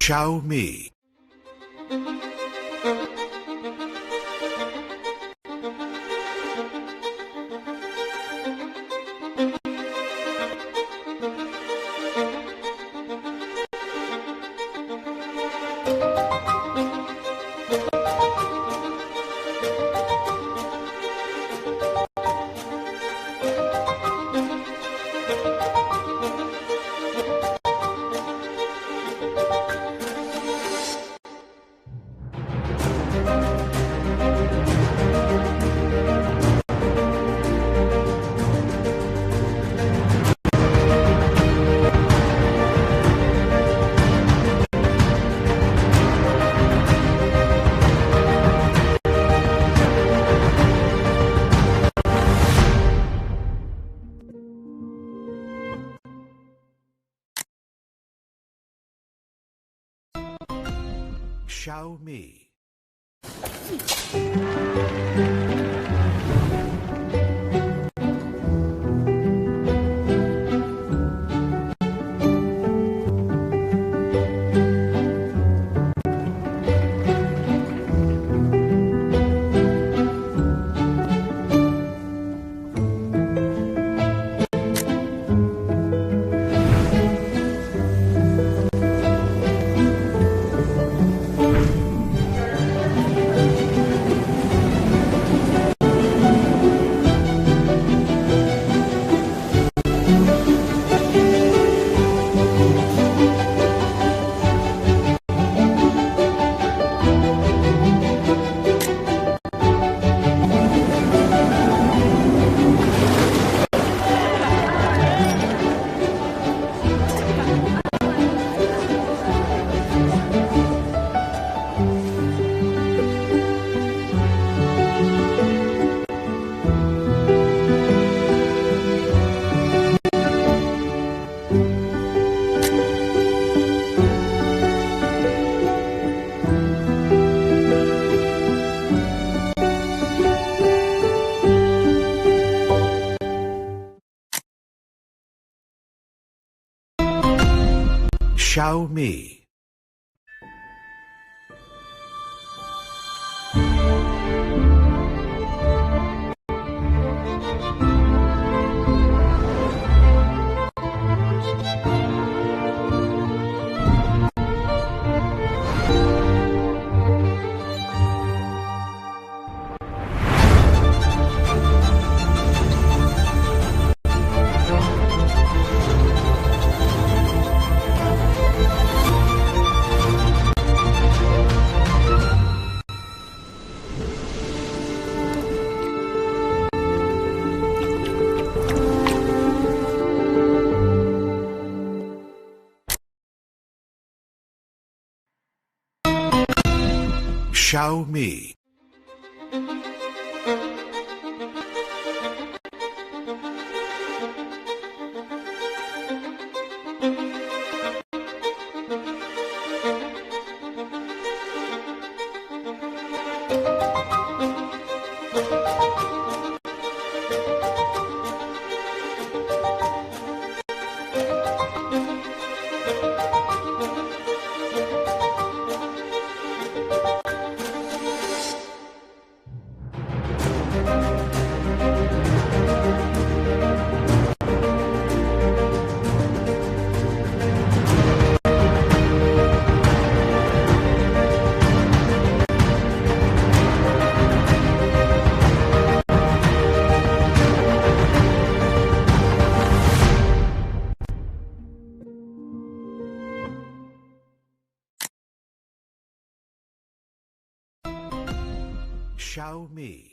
Speaker 2: Xiaomi. Xiaomi. Xiaomi. Xiaomi. Xiaomi.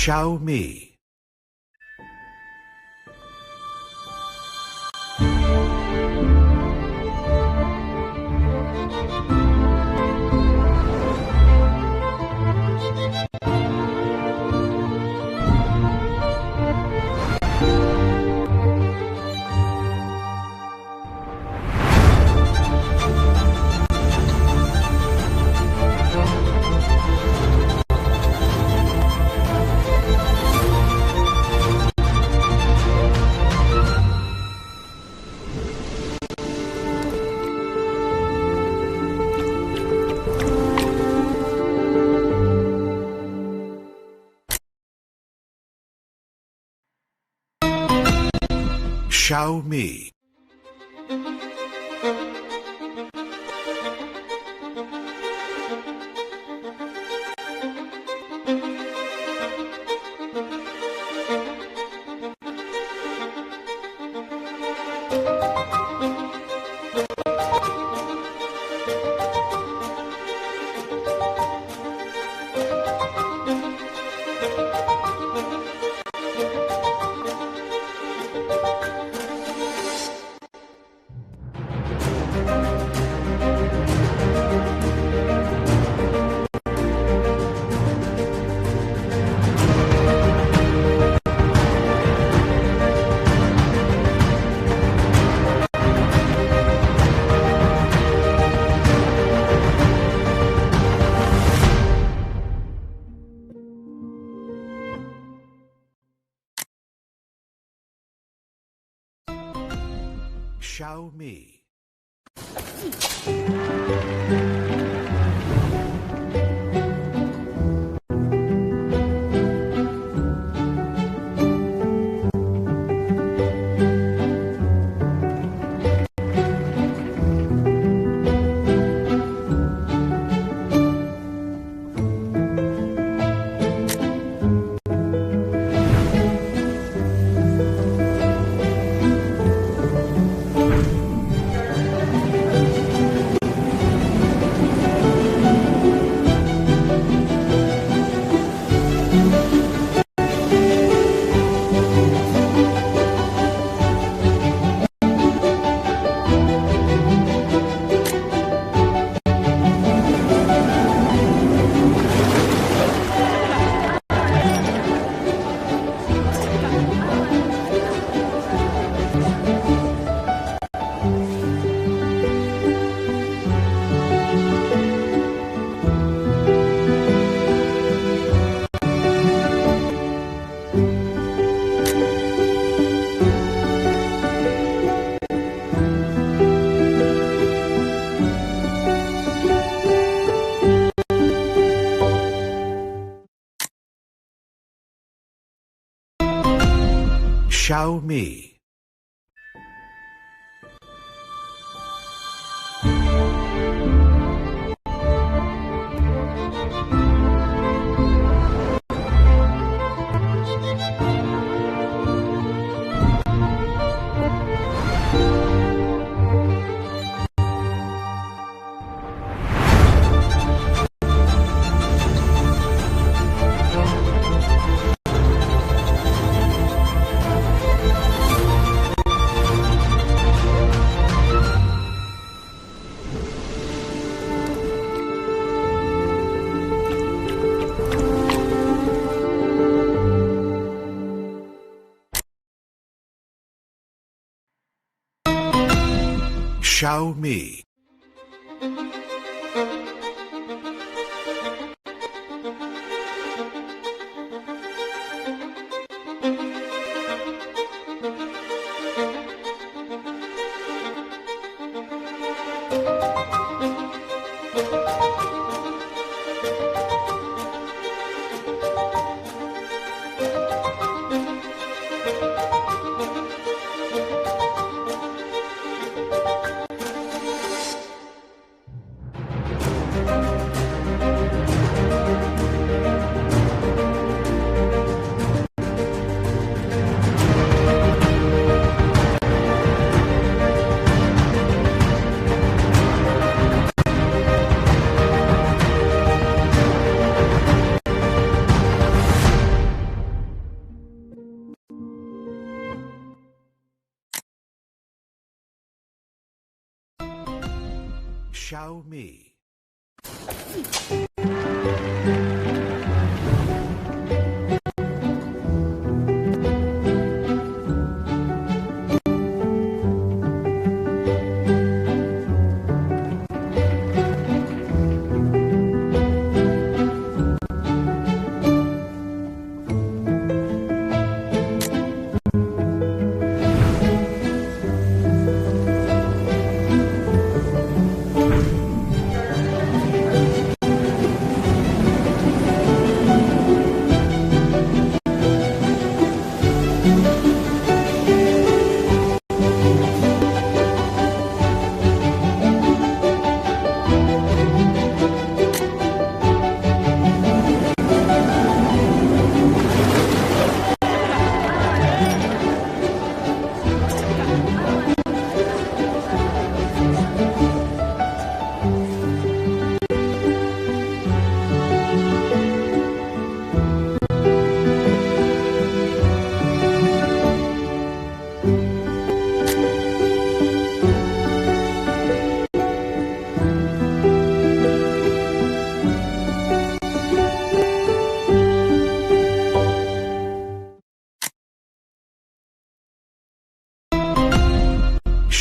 Speaker 2: Xiaomi. Xiaomi. Xiaomi. Xiaomi. Xiaomi. Xiaomi.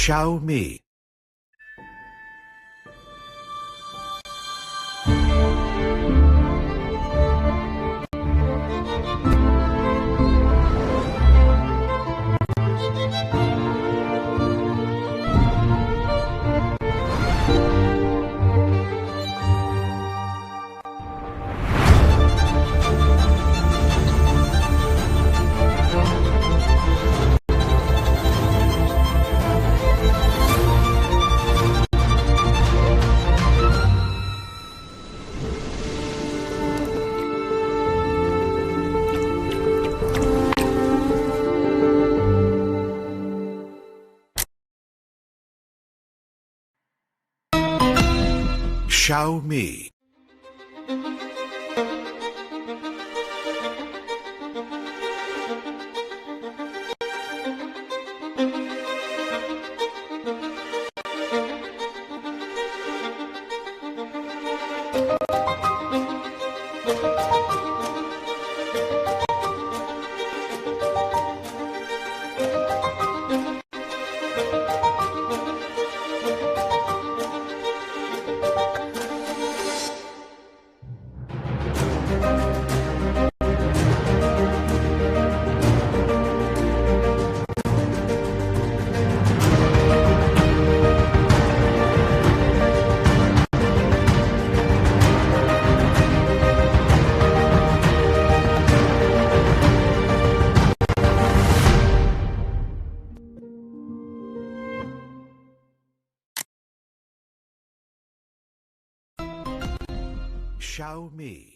Speaker 2: Xiaomi. Xiaomi. Xiaomi.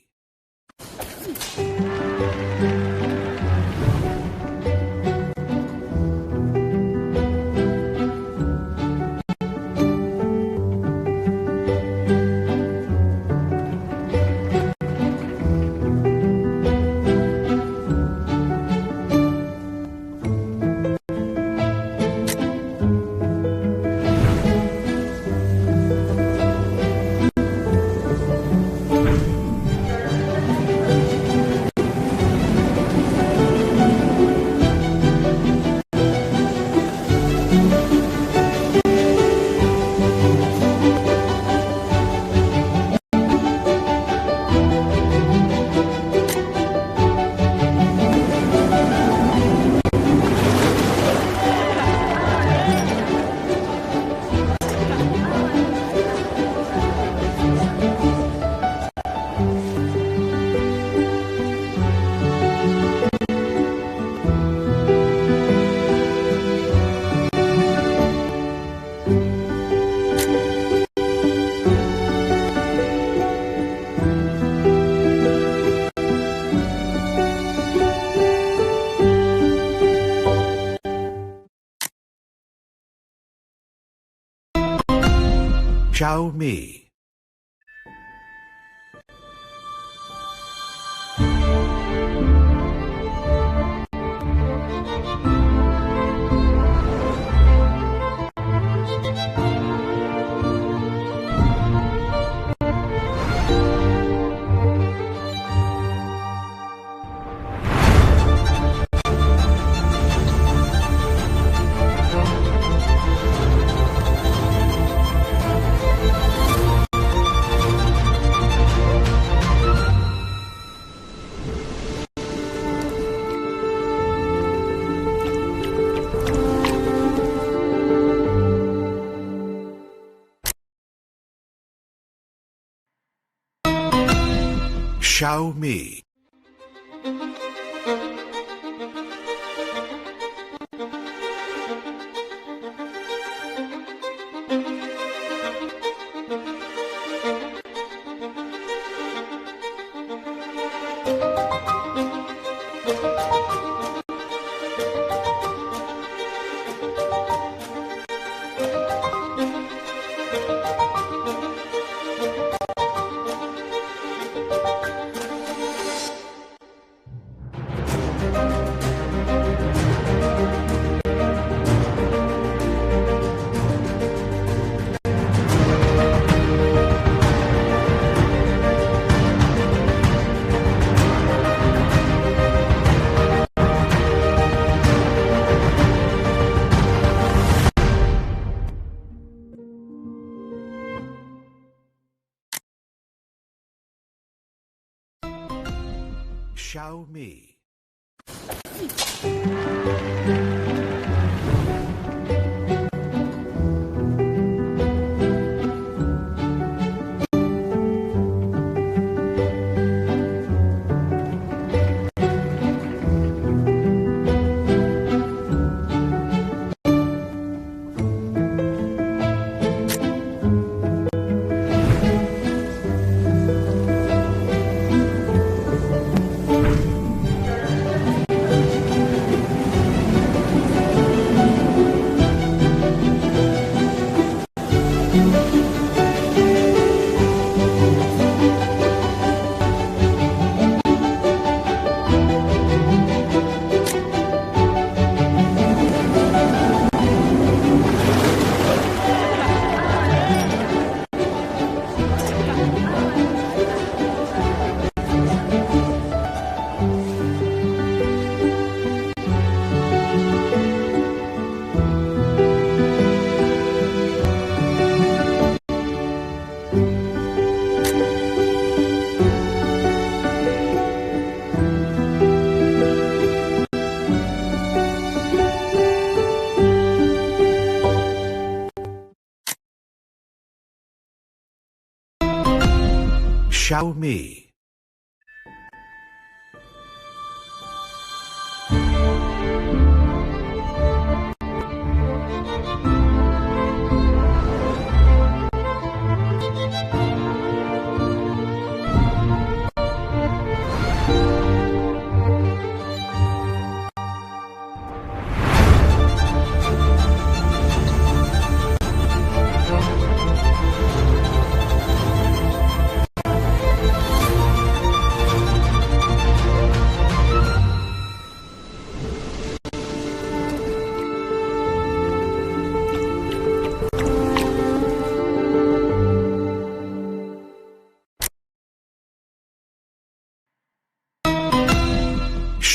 Speaker 2: Xiaomi. Xiaomi. Xiaomi. Xiaomi.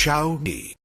Speaker 2: Xiaomi.